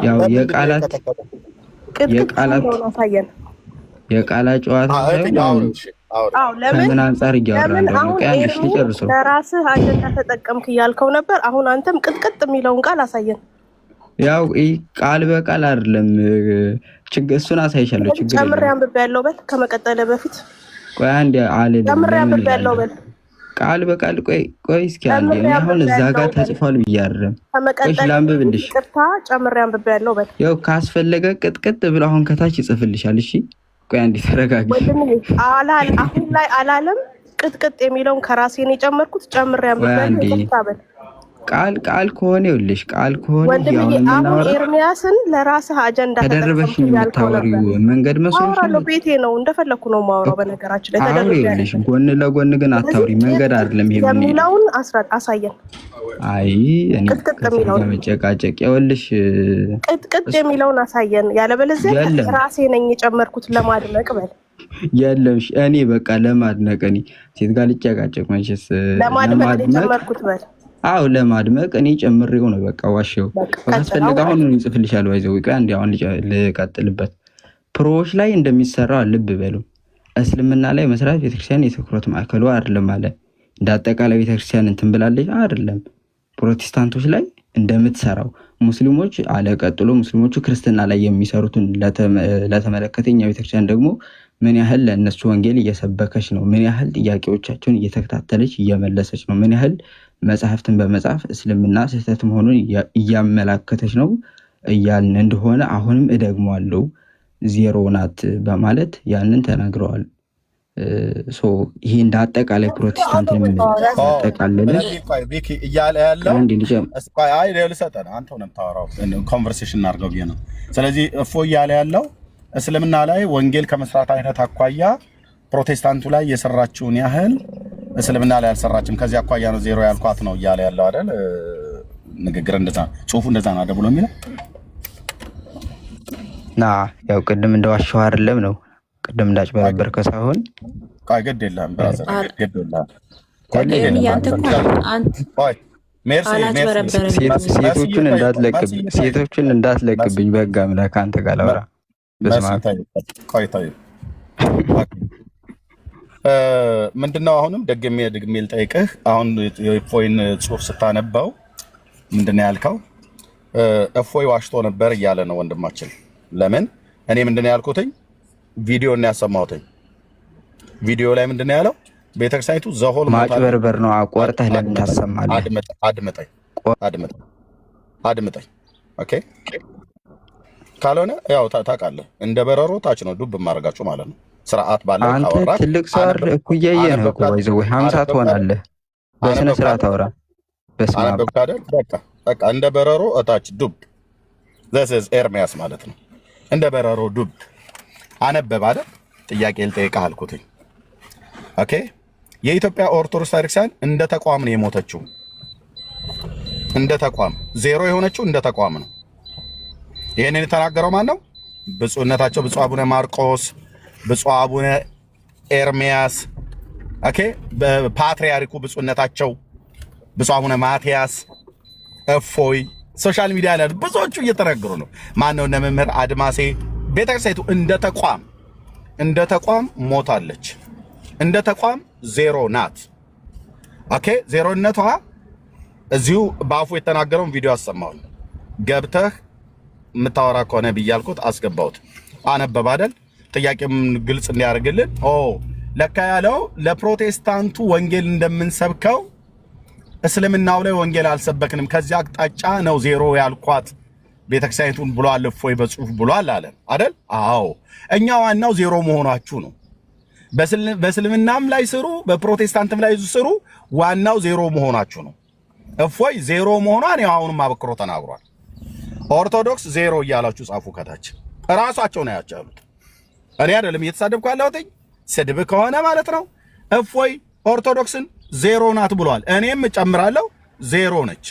ያው የቃላት አሳየን። የቃላት ጨዋታ ከምን አንጻር እያወራ ነው? ቀያንሽ ጨርሰው ለራስህ አጀንዳ ተጠቀምክ እያልከው ነበር። አሁን አንተም ቅጥቅጥ የሚለውን ቃል አሳየን። ያው ቃል በቃል አይደለም ችግር፣ እሱን አሳይሻለሁ። ችግር ጨምሬ አንብቤያለሁ በል። ከመቀጠለ በፊት ቆይ አንዴ አለ ጨምሬ አንብቤያለሁ በል። ቃል በቃል ቆይ እስኪ አንዴ አሁን እዛ ጋር ተጽፏል ብያረም ከመቀጠለ ላንብብልሽ። ቅርታ ጨምሬ አንብቤያለሁ በል። ያው ካስፈለገ ቅጥቅጥ ብሎ አሁን ከታች ይጽፍልሻል። እሺ ቆይ አንዴ ተረጋጊ። አሁን ላይ አላለም። ቅጥቅጥ የሚለውን ከራሴን የጨመርኩት ጨምሬ አንብቤያለሁ። ቃል ከሆነ ይኸውልሽ ቃል ከሆነ አሁን ኤርሚያስን ለራስህ አጀንዳ ተደርበሽኝ የምታወሪው መንገድ መስሎሽ ነው። ቤቴ ነው እንደፈለኩ ነው የማወራው። በነገራችን ላይ ተደርበሽ ጎን ለጎን ግን አታውሪ። መንገድ አይደለም ይሄ የሚለውን አሳየን። አይ እኔ መጨቃጨቅ ይኸውልሽ ቅጥቅጥ የሚለውን አሳየን። ያለበለዚያ ራሴ ነኝ የጨመርኩት ለማድነቅ በል። የለም እኔ በቃ ለማድነቅ እኔ ሴት ጋር ልጨቃጨቅ መቼስ ለማድነቅ የጨመርኩት በል። አው ለማድመቅ እኔ ጨምሬው ነው በቃ ዋሽው። ካስፈልግ አሁን እንጽፍልሻለሁ። አይዘው ቆይ አንዴ አሁን ልቀጥልበት። ፕሮዎች ላይ እንደሚሰራው ልብ በሉ። እስልምና ላይ መስራት ቤተክርስቲያን የትኩረት ማዕከሉ አይደለም አለ። እንዳጠቃላይ ቤተክርስቲያን እንትን ብላለች አይደለም። ፕሮቴስታንቶች ላይ እንደምትሰራው ሙስሊሞች አለ። ቀጥሎ ሙስሊሞቹ ክርስትና ላይ የሚሰሩትን ለተመለከተኛ ቤተክርስቲያን ደግሞ ምን ያህል ለእነሱ ወንጌል እየሰበከች ነው፣ ምን ያህል ጥያቄዎቻቸውን እየተከታተለች እየመለሰች ነው፣ ምን ያህል መጽሐፍትን በመጽሐፍ እስልምና ስህተት መሆኑን እያመላከተች ነው እያልን እንደሆነ አሁንም እደግመዋለሁ ዜሮ ናት በማለት ያንን ተናግረዋል። ይሄ እንደ አጠቃላይ ፕሮቴስታንት የሚያጠቃልል እያለ ያለው ልሰጠን አንተ ነው የምታወራው፣ ኮንቨርሴሽን እናድርገው ብዬ ነው። ስለዚህ እፎ እያለ ያለው እስልምና ላይ ወንጌል ከመስራት አይነት አኳያ ፕሮቴስታንቱ ላይ የሰራችውን ያህል እስልምና ላይ አልሰራችም። ከዚህ አኳያ ነው ዜሮ ያልኳት ነው እያለ ያለው አይደል? ንግግር እንደዛ ጽሁፉ እንደዛ ነው አይደል ብሎ የሚለው ያው ቅድም እንደዋሸው አይደለም ነው ቅድም እንዳጭበረበርከው ሳይሆን ግድ የለህም ብራዘር፣ ግድ የለህም። ሴቶችን እንዳትለቅብኝ በህግ አምላክ አንተ ጋር ላውራ። ምንድነው አሁንም ደግሜ ልጠይቅህ። አሁን የእፎይን ጽሁፍ ስታነባው ምንድነው ያልከው? እፎይ ዋሽቶ ነበር እያለ ነው ወንድማችን። ለምን እኔ ምንድነው ያልኩትኝ? ቪዲዮ እና ያሰማሁትኝ ቪዲዮ ላይ ምንድነው ያለው? ቤተክርስቲያኒቱ ዘሆል ማጭበርበር ነው። አቋርጠህ ለምን ታሰማለህ? አድምጠኝ። ኦኬ ካልሆነ ያው ታውቃለህ፣ እንደ በረሮ ታች ነው ዱብ ማረጋችሁ ማለት ነው። ስርዓት ባለው አንተ ትልቅ ሰው አይደል? እኩያዬ ነህ እኮ ይዘው 50 ትሆናለህ። በስነ ስርዓት አውራ። በቃ እንደ በረሮ እታች ዱብ። this is ኤርሚያስ ማለት ነው። እንደ በረሮ ዱብ አነበብ አይደል? ጥያቄ ልጠይቅህ አልኩትኝ። ኦኬ የኢትዮጵያ ኦርቶዶክስ ቤተክርስቲያን እንደ ተቋም ነው የሞተችው። እንደ ተቋም ዜሮ የሆነችው እንደ ተቋም ነው። ይሄንን የተናገረው ማን ነው? ብፁዕነታቸው ብፁዕ አቡነ ማርቆስ፣ ብፁዕ አቡነ ኤርሚያስ። ኦኬ በፓትሪያርኩ ብፁዕነታቸው ብፁዕ አቡነ ማትያስ፣ እፎይ ሶሻል ሚዲያ ላይ ብዙዎቹ እየተናገሩ ነው። ማነው እነ መምህር አድማሴ። ቤተክርስቲያኒቱ እንደ ተቋም ሞታለች። እንደ ተቋም ዜሮ ናት። ኦኬ ዜሮነቷ እዚሁ በአፉ የተናገረውን ቪዲዮ አሰማሁኝ። ገብተህ የምታወራ ከሆነ ብያልኩት አስገባሁት። አነበብ አይደል? ጥያቄም ግልጽ እንዲያደርግልን ለካ ያለው ለፕሮቴስታንቱ ወንጌል እንደምንሰብከው እስልምናው ላይ ወንጌል አልሰበክንም፣ ከዚያ አቅጣጫ ነው ዜሮ ያልኳት ቤተክርስቲያኒቱን ብሏል። እፎይ በጽሁፍ ብሏል አለ አይደል? አዎ እኛ ዋናው ዜሮ መሆናችሁ ነው። በእስልምናም ላይ ስሩ፣ በፕሮቴስታንትም ላይ ስሩ፣ ዋናው ዜሮ መሆናችሁ ነው። እፎይ ዜሮ መሆኗን ያው አሁንም አበክሮ ተናግሯል። ኦርቶዶክስ ዜሮ እያላችሁ ጻፉ ከታች። ራሳቸው ነው ያቻሉት። እኔ አይደለም እየተሳደብኩ ያለሁት፣ ስድብ ከሆነ ማለት ነው። እፎይ ኦርቶዶክስን ዜሮ ናት ብሏል። እኔም እጨምራለሁ ዜሮ ነች።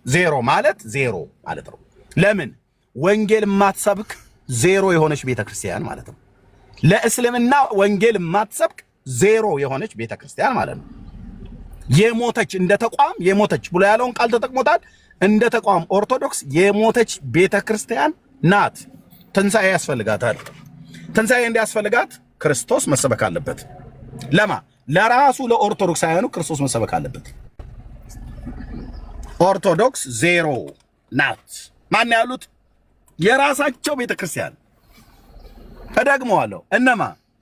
ዜሮ ማለት ዜሮ ማለት ነው። ለምን ወንጌል የማትሰብክ ዜሮ የሆነች ቤተክርስቲያን ማለት ነው። ለእስልምና ወንጌል የማትሰብክ ዜሮ የሆነች ቤተክርስቲያን ማለት ነው። የሞተች እንደ ተቋም የሞተች ብሎ ያለውን ቃል ተጠቅሞታል። እንደ ተቋም ኦርቶዶክስ የሞተች ቤተክርስቲያን ናት። ትንሣኤ ያስፈልጋታል። ትንሣኤ እንዲያስፈልጋት ክርስቶስ መሰበክ አለበት። ለማ ለራሱ ለኦርቶዶክሳውያኑ ክርስቶስ መሰበክ አለበት። ኦርቶዶክስ ዜሮ ናት። ማን ያሉት? የራሳቸው ቤተክርስቲያን። እደግመዋለሁ። እነማ?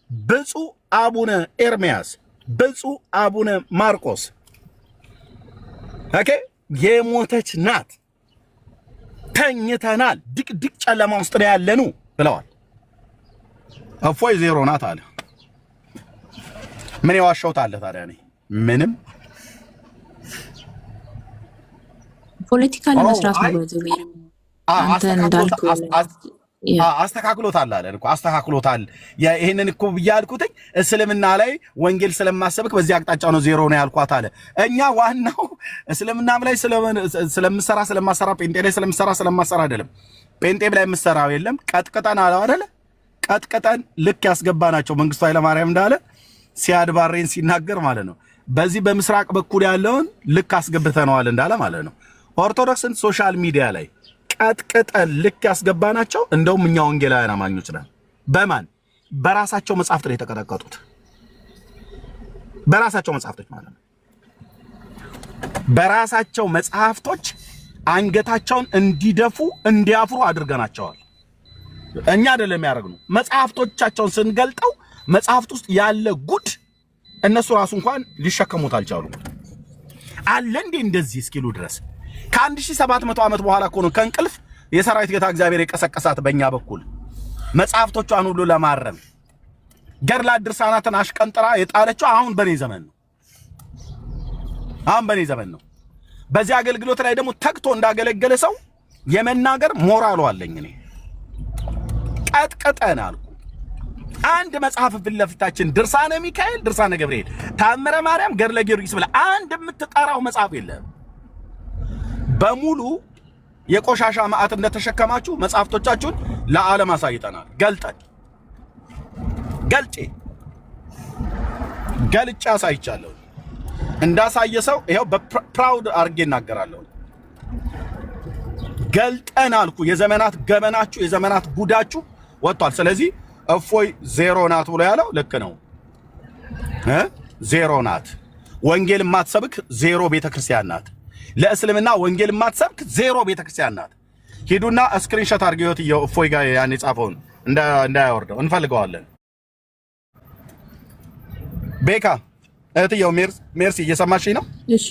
ብፁዕ አቡነ ኤርሚያስ፣ ብፁዕ አቡነ ማርቆስ። ኦኬ የሞተች ናት። ተኝተናል፣ ድቅድቅ ጨለማ ውስጥ ነው ያለኑ ብለዋል። እፎይ ዜሮ ናት አለ። ምን የዋሸሁት አለ ታዲያ? እኔ ምንም ፖለቲካ ለመስራት ነው። አንተ እንዳልኩ አስተካክሎታል አለ እኮ አስተካክሎታል። ይሄንን እኮ ብያልኩት እስልምና ላይ ወንጌል ስለማሰብክ በዚህ አቅጣጫ ነው ዜሮ ነው ያልኳት አለ። እኛ ዋናው እስልምናም ላይ ስለማሰራ ጴንጤ ላይ ስለማሰራ አይደለም። ጴንጤም ላይ የምሰራው የለም። ቀጥቀጠን አለ አይደለ? ቀጥቀጠን ልክ ያስገባናቸው መንግስቱ ኃይለማርያም እንዳለ ሲያድ ባሬን ሲናገር ማለት ነው። በዚህ በምስራቅ በኩል ያለውን ልክ አስገብተነዋል እንዳለ ማለት ነው። ኦርቶዶክስን ሶሻል ሚዲያ ላይ ቀጥቀጠን ልክ ያስገባናቸው እንደውም እኛ ወንጌላውያን አማኞች ነን። በማን? በራሳቸው መጽሐፍት ላይ የተቀጠቀጡት በራሳቸው መጽሐፍቶች ማለት ነው። በራሳቸው መጽሐፍቶች አንገታቸውን እንዲደፉ እንዲያፍሩ አድርገናቸዋል። እኛ አይደለም ያደረግነው። መጽሐፍቶቻቸውን ስንገልጠው መጽሐፍት ውስጥ ያለ ጉድ እነሱ ራሱ እንኳን ሊሸከሙት አልቻሉም። አለ እንዴ እንደዚህ እስኪሉ ድረስ ከ1700 ዓመት በኋላ እኮ ነው ከእንቅልፍ የሰራዊት ጌታ እግዚአብሔር የቀሰቀሳት በእኛ በኩል መጽሐፍቶቿን ሁሉ ለማረም ገድላት ድርሳናትን አሽቀንጥራ የጣለችው አሁን በኔ ዘመን ነው። አሁን በኔ ዘመን ነው። በዚህ አገልግሎት ላይ ደግሞ ተግቶ እንዳገለገለ ሰው የመናገር ሞራሉ አለኝ እኔ። ቀጥቀጠን አልኩ። አንድ መጽሐፍ ፊት ለፊታችን ድርሳነ ሚካኤል፣ ድርሳነ ገብርኤል፣ ታምረ ማርያም፣ ገድለ ጊዮርጊስ ብለህ አንድ የምትጠራው መጽሐፍ የለም። በሙሉ የቆሻሻ ማዕት እንደተሸከማችሁ መጽሐፍቶቻችሁን ለዓለም አሳይተናል። ገልጬ አሳይቻለሁ። እንዳሳየ ሰው ይሄው በፕራውድ አድርጌ እናገራለሁ። ገልጠን አልኩ። የዘመናት ገመናችሁ የዘመናት ጉዳችሁ ወጥቷል። ስለዚህ እፎይ ዜሮ ናት ብሎ ያለው ልክ ነው። ዜሮ ናት። ወንጌል የማትሰብክ ዜሮ ቤተክርስቲያን ናት። ለእስልምና ወንጌል የማትሰብክ ዜሮ ቤተክርስቲያን ናት። ሂዱና ስክሪንሾት አድርገውት እፎይ ጋር ያን የጻፈውን እንዳያወርደው እንፈልገዋለን። ቤካ እህትየው ሜርሲ እየሰማሽኝ ነው? እሺ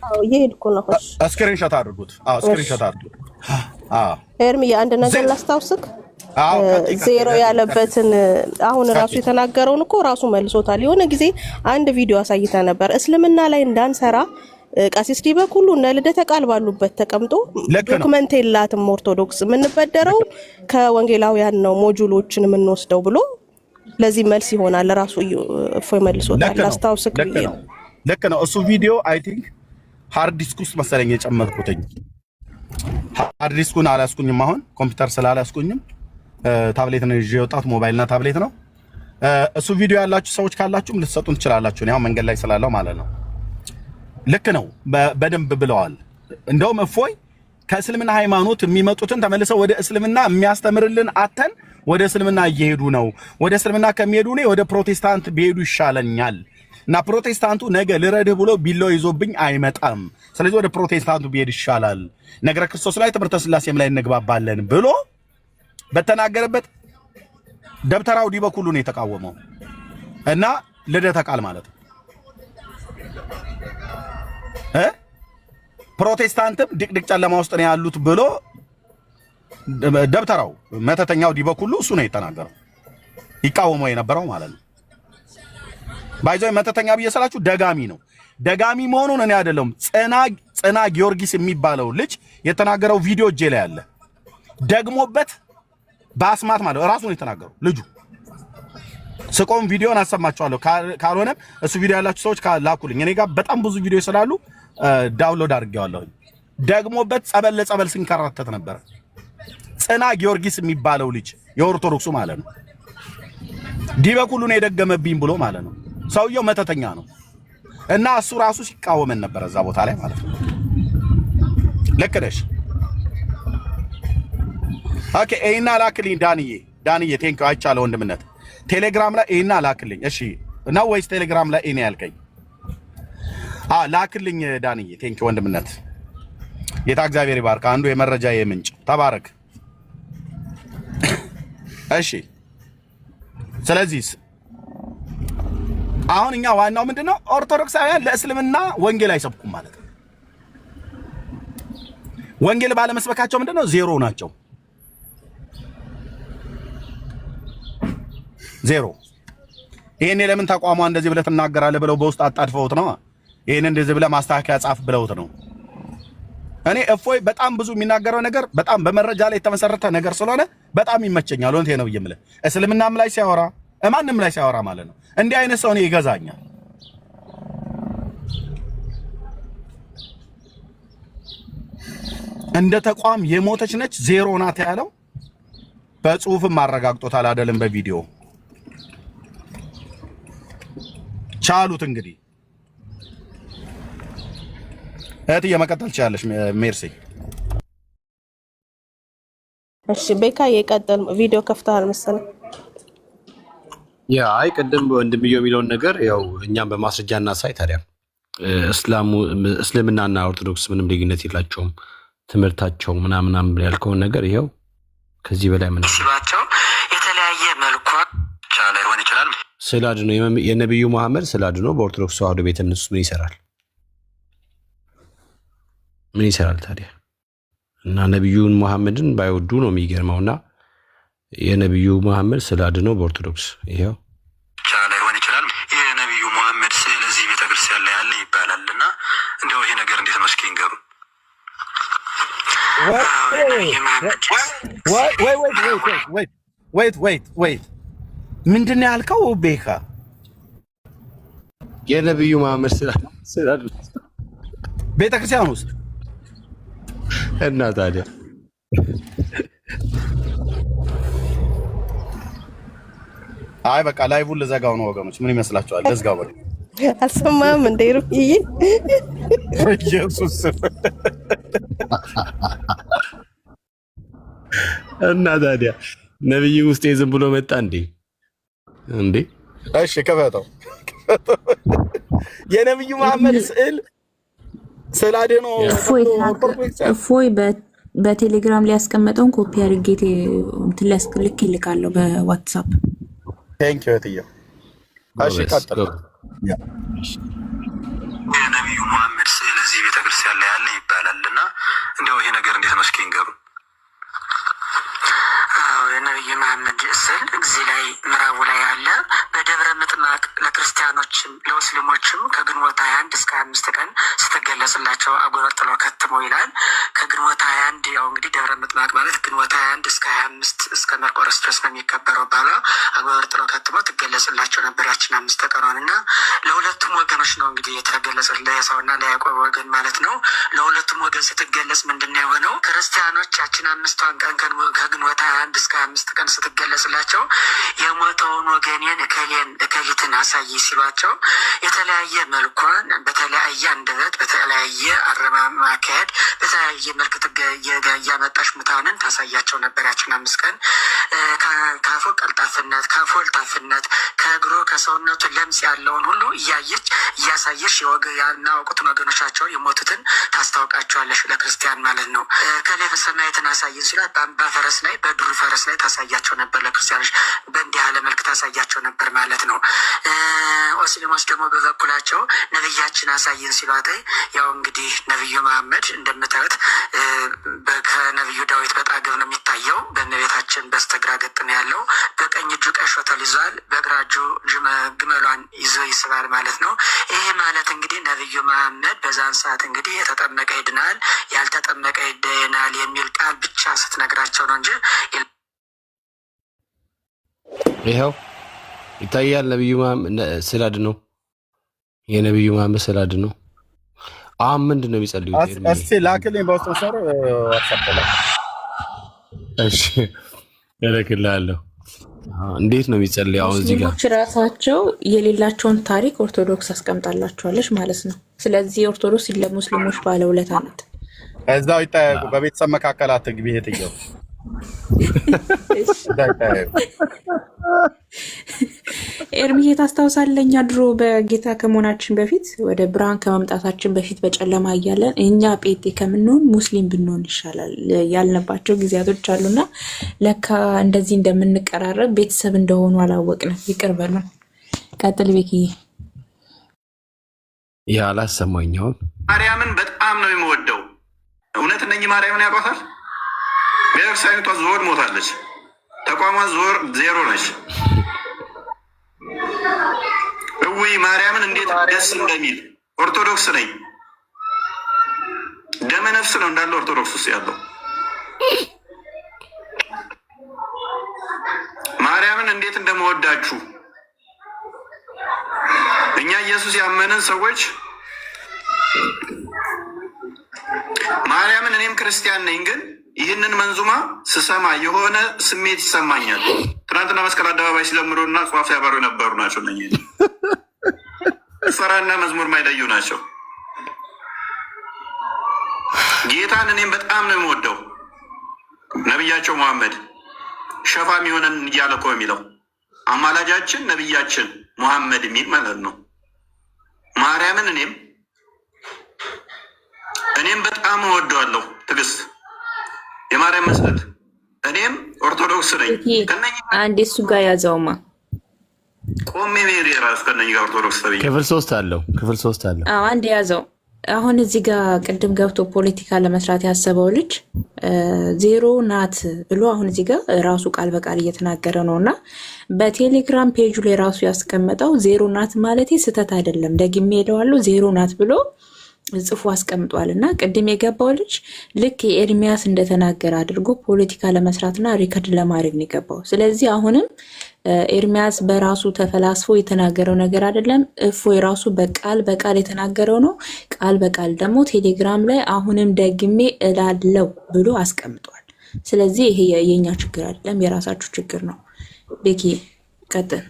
አዎ እየሄድኩ ነው። እሺ ስክሪንሾት አድርጉት። ስክሪንሾት አድርጉት። ኤርሚ አንድ ነገር ላስታውስክ። ዜሮ ያለበትን አሁን ራሱ የተናገረውን እኮ ራሱ መልሶታል። የሆነ ጊዜ አንድ ቪዲዮ አሳይታ ነበር። እስልምና ላይ እንዳንሰራ ቀሲስ ዲበኩሉ እና ልደተ ቃል ባሉበት ተቀምጦ ዶክመንት የላትም ኦርቶዶክስ የምንበደረው ከወንጌላውያን ነው ሞጁሎችን የምንወስደው ብሎ ለዚህ መልስ ይሆናል ራሱ እፎይ መልሶታል። አስታውስክ። ልክ ነው። እሱ ቪዲዮ አይ ቲንክ ሃርድ ዲስክ ውስጥ መሰለኝ የጨመርኩትኝ። ሃርድ ዲስኩን አላስኩኝም። አሁን ኮምፒውተር ስላላስኩኝም ታብሌት ነው ይዤ የወጣሁት። ሞባይልና ታብሌት ነው። እሱ ቪዲዮ ያላችሁ ሰዎች ካላችሁም ልትሰጡን ትችላላችሁ። ያው መንገድ ላይ ስላለው ማለት ነው። ልክ ነው በደንብ ብለዋል። እንደውም እፎይ ከእስልምና ሃይማኖት የሚመጡትን ተመልሰው ወደ እስልምና የሚያስተምርልን አተን ወደ እስልምና እየሄዱ ነው። ወደ እስልምና ከሚሄዱ እኔ ወደ ፕሮቴስታንት ቢሄዱ ይሻለኛል እና ፕሮቴስታንቱ ነገ ልረድህ ብሎ ቢለው ይዞብኝ አይመጣም። ስለዚህ ወደ ፕሮቴስታንቱ ቢሄድ ይሻላል፣ ነገረ ክርስቶስ ላይ ትምህርተ ስላሴም ላይ እንግባባለን ብሎ በተናገረበት ደብተራው ዲበኩሉ ነው የተቃወመው እና ልደተ ቃል ማለት ነው። ፕሮቴስታንትም ድቅድቅ ጨለማ ውስጥ ነው ያሉት ብሎ ደብተራው መተተኛው ዲበኩሉ እሱ ነው የተናገረው፣ ይቃወመው የነበረው ማለት ነው። ባይዘው መተተኛ ብየሰላችሁ ደጋሚ ነው። ደጋሚ መሆኑን እኔ አይደለም ጽና ጊዮርጊስ የሚባለው ልጅ የተናገረው ቪዲዮ እጄ ላይ አለ። ደግሞበት በአስማት ማለት ራሱ ነው የተናገረው ልጁ። ስቆም ቪዲዮን አሰማችኋለሁ። ካልሆነም እሱ ቪዲዮ ያላችሁ ሰዎች ላኩልኝ። እኔ ጋር በጣም ብዙ ቪዲዮ ስላሉ ዳውንሎድ አድርጌዋለሁ። ደግሞበት ጸበል ለጸበል ሲንከራተት ነበር። ጽና ጊዮርጊስ የሚባለው ልጅ የኦርቶዶክሱ ማለት ነው። ዲበኩሉ ነው የደገመብኝ ብሎ ማለት ነው። ሰውየው መተተኛ ነው እና እሱ ራሱ ሲቃወመን ነበር እዛ ቦታ ላይ ማለት ነው። ልክ ነሽ። ኦኬ ኤና ላክልኝ ዳንዬ ቴንኪው አይቻለ ወንድምነት ቴሌግራም ላይ ኤና ላክልኝ። እሺ ነው ወይስ ቴሌግራም ላይ ኤና ያልከኝ? ላክልኝ ዳንዬ ቴንኪው ወንድምነት። ጌታ እግዚአብሔር ይባርክ። አንዱ የመረጃ የምንጭ ተባረክ። እሺ ስለዚህ አሁን እኛ ዋናው ምንድነው ኦርቶዶክሳውያን ለእስልምና ወንጌል አይሰብኩም ማለት ነው። ወንጌል ባለመስበካቸው ምንድነው ዜሮ ናቸው። ዜሮ። ይሄኔ ለምን ተቋሟ እንደዚህ ብለህ ትናገራለህ ብለው በውስጥ አጣድፈውት ነው። ይሄን እንደዚህ ብለህ ማስተካከያ ጻፍ ብለውት ነው። እኔ እፎይ በጣም ብዙ የሚናገረው ነገር በጣም በመረጃ ላይ የተመሰረተ ነገር ስለሆነ በጣም ይመቸኛል። ወንቴ ነው ይምለ እስልምናም ላይ ሲያወራ ማንም ላይ ሲያወራ ማለት ነው። እንዲህ አይነት ሰው ነው ይገዛኛል። እንደ ተቋም የሞተች ነች ዜሮ ናት ያለው በጽሁፍም አረጋግጦታል አይደለም በቪዲዮ ቻሉት። እንግዲህ እህት የመቀጠል ቻለሽ ሜርሲ። እሺ ቤካ የቀጠል ቪዲዮ ከፍተሃል መሰለኝ። አይ ቅድም ወንድምየው የሚለውን ነገር ያው እኛም በማስረጃ እናሳይ። ታዲያ እስልምናና ኦርቶዶክስ ምንም ልዩነት የላቸውም ትምህርታቸው ምናምናም ያልከውን ነገር ይኸው ከዚህ በላይ ምን ሲባቸው የተለያየ መልኩ ቻለ ሊሆን ይችላል። ስዕል አድኖ የነብዩ መሐመድ ስዕል አድኖ በኦርቶዶክስ ተዋህዶ ቤተ እምነት ውስጥ ምን ይሰራል? ምን ይሰራል ታዲያ? እና ነብዩን መሐመድን ባይወዱ ነው የሚገርመውና የነብዩ መሐመድ ስዕል አድኖ በኦርቶዶክስ ይሄው ቻለ ሊሆን ይችላል። የነብዩ መሐመድ ስዕል እዚህ ቤተክርስቲያን ላይ ያለ ይባላልና እንደው ይሄ ነገር እንዴት ነው እስኪ ንገሩ። ወይት ምንድን ነው ያልከው? ቤካ የነብዩ መሐመድ ስዕል አድኖ ቤተክርስቲያን ውስጥ እና ታዲያ አይ በቃ ላይቡን ልዘጋው ነው ወገኖች። ምን ይመስላችኋል? ልዝጋው በቃ። አልሰማህም እንደ ሩዬ ኢየሱስ እና ታዲያ ነብዩ ውስጥ ዝም ብሎ መጣ እንዴ? እሺ ከፈተው። የነብዩ መሐመድ ስዕል አድኖ እፎይ በቴሌግራም ላይ ያስቀመጠውን ኮፒ አድርጌ እንትን ላይ ልክ ይልካለሁ በዋትስአፕ። ቴንክ ዩ እትዬው። እሺ ቀጥል። የነብዩ መሐመድ ስዕል እዚህ ቤተክርስቲያን ላይ ያለ ይባላልና እንደው ይሄ ነገር እንዴት ነው እስኪ ንገሩ። የነብዩ መሐመድ ስዕል እዚህ ላይ ምዕራቡ ላይ ያለ በደብረ ምጥማቅ ለክርስቲያኖችም ለሙስሊሞችም ከግንቦት 21 እስከ 25 ቀን ስትገለጽላቸው አጎበር ጥለው ከትመው ይላል። ከግንቦት 21 ያው እንግዲህ ደብረ ምጥማቅ ማለት ግንቦት 21 እስከ 25 እስከ መርቆሬዎስ ድረስ ነው የሚከበረው ባሏ አጎበር ጥለው ከትመው ትገለጽላቸው ነበር ያችን 5 ቀኗን እና ለሁለቱም ወገኖች ነው እንግዲህ የተገለጸ ለኤሳውና ለያዕቆብ ወገን ማለት ነው። ለሁለቱም ወገን ስትገለጽ ምንድን ነው የሆነው? ክርስቲያኖች ያችን 5ቷን ቀን ከግንቦት 21 እስከ 25 ቀን ስትገለጽላቸው የሞተውን ወገኔን እከሊትን አሳይ ሲሏቸው የተለያየ መልኳን በተለያየ አንደበት በተለያየ አረማማካሄድ በተለያየ መልክ እያመጣሽ ሙታንን ታሳያቸው ነበር። ያችን 5 ቀን ከአፎ ቀልጣፍነት፣ ከአፎ እልጣፍነት፣ ከእግሮ ከሰውነቱ ለምጽ ያለውን ሁሉ እያየች እያሳየሽ ያናወቁትን ወገኖቻቸው የሞቱትን ታስታውቃቸዋለሽ። ለክርስቲያን ማለት ነው። ከላይ ሰማያትን አሳየን ሲላት በፈረስ ላይ በዱር ፈረስ ላይ ታሳያቸው ነበር። ለክርስቲያኖች በእንዲህ ያለ መልክ ታሳያቸው ነበር ማለት ነው። ሙስሊሞች ደግሞ በበኩላቸው ነብያችን አሳየን ሲሏት ያው እንግዲህ ነብዩ መሐመድ እንደምታዩት ከነብዩ ዳዊት በጣገብ ነው የሚታየው። በእመቤታችን በስተግራ ገጥ ነው ያለው። በቀኝ እጁ ቀይ ሾተል ይዟል፣ በግራ እጁ ግመሏን ይዞ ይስባል ማለት ነው። ይሄ ማለት እንግዲህ ነብዩ መሐመድ በዛን ሰዓት እንግዲህ የተጠመቀ ይድናል፣ ያልተጠመቀ ይድናል የሚል ቃል ብቻ ስትነግራቸው ነው እንጂ ይኸው ይታያል። ነብዩ መሐመድ ስላድ ነው የነብዩ መሐመድ ስላድ ነው። አሁን ምንድን ነው የሚጸልዩት? እስቲ ላክልኝ በውስጥ መስመር አሰፈለ። እሺ እልክልሃለሁ። እንዴት ነው የሚጸልዩ? አሁን እዚህ ጋር ሙስሊሞች ራሳቸው የሌላቸውን ታሪክ ኦርቶዶክስ አስቀምጣላቸዋለች ማለት ነው። ስለዚህ ኦርቶዶክስ ለሙስሊሞች ባለውለታ ናት። እዛው ይጠያቁ። በቤተሰብ መካከል አትግቢ። ይሄትየው ኤርሚዬ ታስታውሳለህ? እኛ ድሮ በጌታ ከመሆናችን በፊት ወደ ብርሃን ከመምጣታችን በፊት በጨለማ እያለን እኛ ጴጤ ከምንሆን ሙስሊም ብንሆን ይሻላል ያልንባቸው ጊዜያቶች አሉና ለካ እንደዚህ እንደምንቀራረብ ቤተሰብ እንደሆኑ አላወቅንም። ይቅር በሉን። ቀጥል ቤኪዬ። ይህ አላሰማኝም። ማርያምን በጣም ነው የምወደው። እውነት እነኚህ ማርያምን ያውቋታል። ቤተክርስቲያኒቷ ዞር ሞታለች። ተቋሟ ዞር ዜሮ ነች። እውይ ማርያምን እንዴት ደስ እንደሚል ኦርቶዶክስ ነኝ። ደመ ነፍስ ነው እንዳለ ኦርቶዶክስ ውስጥ ያለው። ማርያምን እንዴት እንደመወዳችሁ እኛ ኢየሱስ ያመንን ሰዎች ማርያምን እኔም ክርስቲያን ነኝ፣ ግን ይህንን መንዙማ ስሰማ የሆነ ስሜት ይሰማኛል። ትናንትና መስቀል አደባባይ ሲዘምሩ እና ጽዋፍ ያበሩ የነበሩ ናቸው። ነ ፈራና መዝሙር ማይለዩ ናቸው። ጌታን እኔም በጣም ነው የምወደው። ነቢያቸው መሐመድ ሸፋም የሆነን እያለ እኮ የሚለው አማላጃችን ነቢያችን መሐመድ የሚል ማለት ነው። ማርያምን እኔም በጣም እወደዋለሁ። ትዕግስት የማርያም መስለት እኔም ኦርቶዶክስ ነኝ። አንድ እሱ ጋር ያዘውማ ቆሜ ሜሪ ራሱ ከነኝ ጋር ኦርቶዶክስ ተብዬ ክፍል 3 አለው። አንድ ያዘው። አሁን እዚህ ጋር ቅድም ገብቶ ፖለቲካ ለመስራት ያሰበው ልጅ ዜሮ ናት ብሎ አሁን እዚህ ጋር ራሱ ቃል በቃል እየተናገረ ነው። እና በቴሌግራም ፔጁ ላይ ራሱ ያስቀመጠው ዜሮ ናት ማለት ስህተት አይደለም፣ ደግሜ ሄደዋለሁ ዜሮ ናት ብሎ ጽፎ አስቀምጧል። እና ቅድም የገባው ልጅ ልክ የኤርሚያስ እንደተናገረ አድርጎ ፖለቲካ ለመስራትና ሪከርድ ለማድረግ ነው የገባው። ስለዚህ አሁንም ኤርሚያስ በራሱ ተፈላስፎ የተናገረው ነገር አይደለም። እፎይ ራሱ በቃል በቃል የተናገረው ነው። ቃል በቃል ደግሞ ቴሌግራም ላይ አሁንም ደግሜ እላለው ብሎ አስቀምጧል። ስለዚህ ይሄ የኛ ችግር አይደለም፣ የራሳችሁ ችግር ነው። ቤኪ ቀጥል።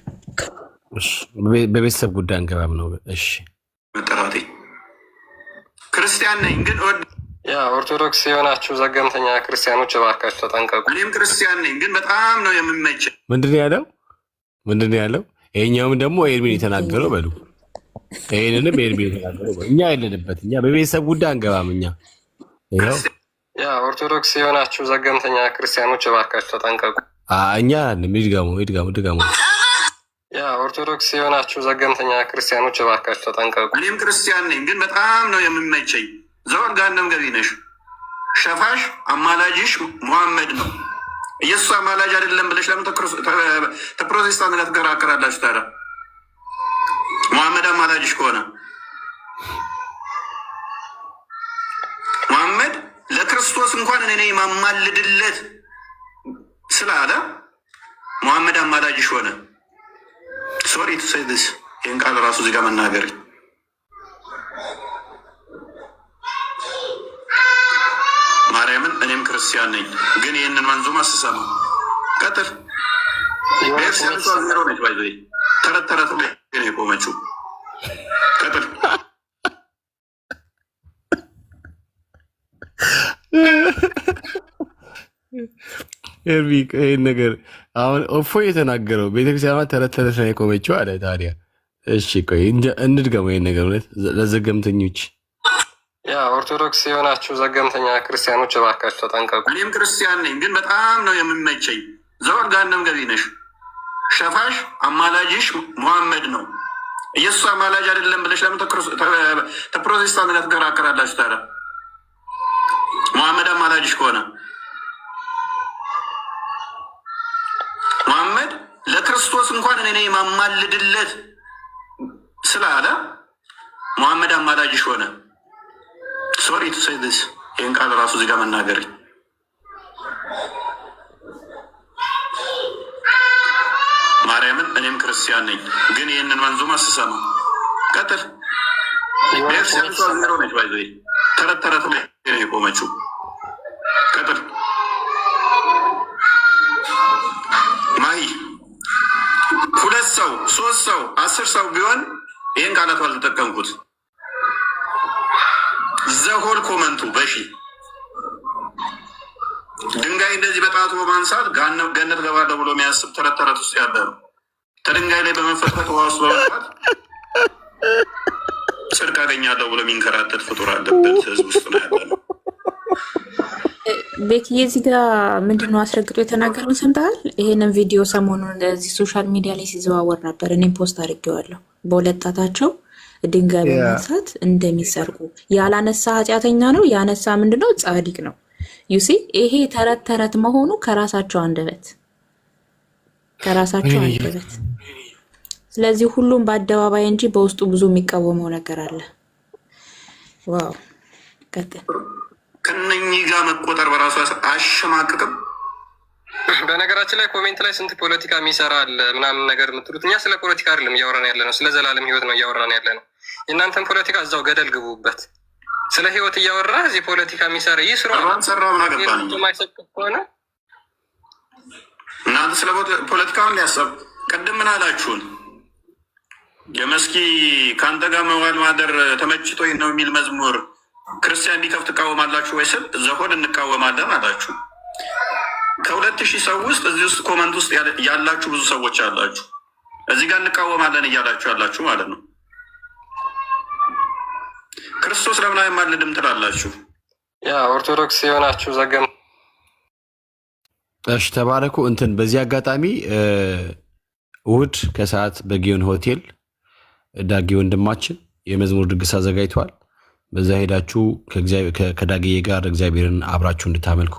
በቤተሰብ ጉዳይ አንገባም ነው። እሺ መጠራቴ ክርስቲያን ነኝ ግን ኦርቶዶክስ የሆናችሁ ዘገምተኛ ክርስቲያኖች እባካችሁ ተጠንቀቁ። እኔም ክርስቲያን ነኝ ግን በጣም ነው የምመች። ምንድን ያለው? ይሄኛውም ደግሞ ኤርሚን የተናገረው በሉ። ይሄንንም ኤርሚን የተናገረው በሉ። እኛ የለንበት። እኛ በቤተሰብ ጉዳይ አንገባም። እኛ ኦርቶዶክስ የሆናችሁ ዘገምተኛ ክርስቲያኖች እባካችሁ ተጠንቀቁ። እኛ ድጋሙ ኦርቶዶክስ የሆናችሁ ዘገምተኛ ክርስቲያኖች እባካችሁ ተጠንቀቁ። እኔም ክርስቲያን ነኝ ግን በጣም ነው የምመቸኝ። ዘወር ጋነም ገቢ ነሽ። ሸፋሽ አማላጅሽ ሙሐመድ ነው። ኢየሱስ አማላጅ አይደለም ብለሽ ለምን ተፕሮቴስታንት ጋር ትከራከራላችሁ ታዲያ? ሙሐመድ አማላጅሽ ከሆነ ሙሐመድ ለክርስቶስ እንኳን እኔ የማማልድለት ስላለ ሙሐመድ አማላጅሽ ሆነ። ሶሪ ቱ ሴይ ዲስ ይህን ቃል ራሱ እዚህ ጋር መናገር ማርያምን እኔም ክርስቲያን ነኝ ግን ይህንን መንዙማ ስሰማ ቀጥል ዜሮ ነች። ባይ ተረት ነው የቆመችው። ቀጥል ኤርሚ ይህን ነገር አሁን እፎይ የተናገረው ቤተክርስቲያኗ ተረት ተረት ነው የቆመችው አለ። ታዲያ እሺ ቆይ እንድገመው ይህን ነገር እውነት ለዘገምተኞች ያ ኦርቶዶክስ የሆናችሁ ዘገምተኛ ክርስቲያኖች እባካችሁ ተጠንቀቁ። እኔም ክርስቲያን ነኝ፣ ግን በጣም ነው የምመቸኝ። ዘወር ገሃነም ገቢ ነሽ። ሸፋሽ አማላጅሽ ሙሐመድ ነው። ኢየሱስ አማላጅ አይደለም ብለሽ ለምን ተፕሮቴስታንት ጋር ትከራከራላችሁ? ታዲያ ሙሐመድ አማላጅሽ ከሆነ ሙሐመድ ለክርስቶስ እንኳን እኔ የማማልድለት ስላለ ሙሐመድ አማላጅሽ ሆነ። ሶሪ ቱ ሴይ ዲስ ይህን ቃል ራሱ እዚህ ጋር መናገር ማርያምን። እኔም ክርስቲያን ነኝ፣ ግን ይህንን መንዙማ ስሰማ ቀጥል ቤተክርስቲያን ዜሮ ነች። ባይዘ ተረት ተረት ላይ ነው የቆመችው። ቀጥል ማሂ 2 ሰው 3 ሰው 10 ሰው ቢሆን ይህን ቃላት ባልተጠቀምኩት ዘሆል ኮመንቱ በሺ ድንጋይ እንደዚህ በጣቱ በማንሳት ገነት ገባለሁ ብሎ የሚያስብ ተረት ተረት ውስጥ ያለ ነው። ከድንጋይ ላይ በመፈትፈት ውሃ ውስጥ በመጣት ጽድቅ አገኛለሁ ብሎ የሚንከራተት ፍጡር አለበት ህዝብ ውስጥ ነው ያለ ነው። ቤትዬ እዚህ ጋር ምንድነው አስረግጦ የተናገረውን ሰምተሃል? ይሄንን ቪዲዮ ሰሞኑን እንደዚህ ሶሻል ሚዲያ ላይ ሲዘዋወር ነበር። እኔም ፖስት አድርጌዋለሁ። በሁለት ጣታቸው ድንጋይ በማንሳት እንደሚሰርቁ ያላነሳ ኃጢአተኛ ነው፣ ያነሳ ምንድነው ጻድቅ ነው። ዩሲ ይሄ ተረት ተረት መሆኑ ከራሳቸው አንደበት። ስለዚህ ሁሉም በአደባባይ እንጂ በውስጡ ብዙ የሚቃወመው ነገር አለ። ዋው ቀጥል። ከነኚህ ጋር መቆጠር በራሱ አሸማቅቅም። በነገራችን ላይ ኮሜንት ላይ ስንት ፖለቲካ የሚሰራ አለ ምናምን ነገር የምትሉት፣ እኛ ስለ ፖለቲካ አይደለም እያወራን ያለ ነው፣ ስለ ዘላለም ህይወት ነው እያወራን ያለ ነው። የእናንተን ፖለቲካ እዛው ገደል ግቡበት። ስለ ህይወት እያወራ እዚህ ፖለቲካ የሚሰራ ይህ ስራ ማይሰጥ ከሆነ እናንተ ስለ ፖለቲካውን ሊያሰብ ቅድም ምን አላችሁን? የመስኪ ከአንተ ጋር መዋል ማደር ተመችቶኝ ነው የሚል መዝሙር ክርስቲያን እንዲከፍት ትቃወማላችሁ ወይ ስል ዘሆን እንቃወማለን አላችሁ። 2000 ሰው ውስጥ እዚህ ውስጥ ኮመንት ውስጥ ያላችሁ ብዙ ሰዎች አላችሁ። እዚህ ጋር እንቃወማለን እያላችሁ ያላችሁ ማለት ነው። ክርስቶስ ለምን አይማልድም ትላላችሁ? ያ ኦርቶዶክስ የሆናችሁ ዘገም እሺ ተባረኩ። እንትን በዚህ አጋጣሚ እሑድ ከሰዓት በጊዮን ሆቴል ዳጊ ወንድማችን የመዝሙር ድግስ አዘጋጅተዋል። በዛ ሄዳችሁ ከዳጊዬ ጋር እግዚአብሔርን አብራችሁ እንድታመልኩ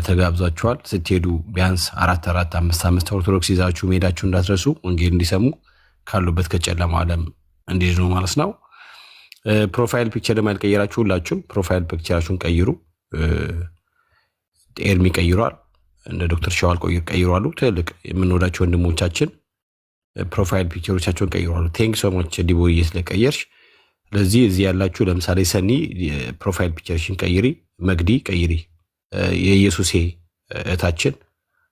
ተጋብዛችኋል። ስትሄዱ ቢያንስ 4-5 ኦርቶዶክስ ይዛችሁ መሄዳችሁ እንዳትረሱ፣ ወንጌል እንዲሰሙ ካሉበት ከጨለማ ዓለም እንዲድኑ ማለት ነው። ፕሮፋይል ፒክቸር ያልቀየራችሁ ሁላችሁም ፕሮፋይል ፒክቸራችሁን ቀይሩ። ኤርሚ ቀይሯል፣ እንደ ዶክተር ሸዋል ቀይሯሉ። ትልቅ የምንወዳቸው ወንድሞቻችን ፕሮፋይል ፒክቸሮቻቸውን ቀይሯሉ። ቴንክ ሶሞች ዲቦዬ ስለቀየርሽ። ስለዚህ እዚህ ያላችሁ ለምሳሌ ሰኒ ፕሮፋይል ፒክቸርሽን ቀይሪ፣ መግዲ ቀይሪ፣ የኢየሱሴ እህታችን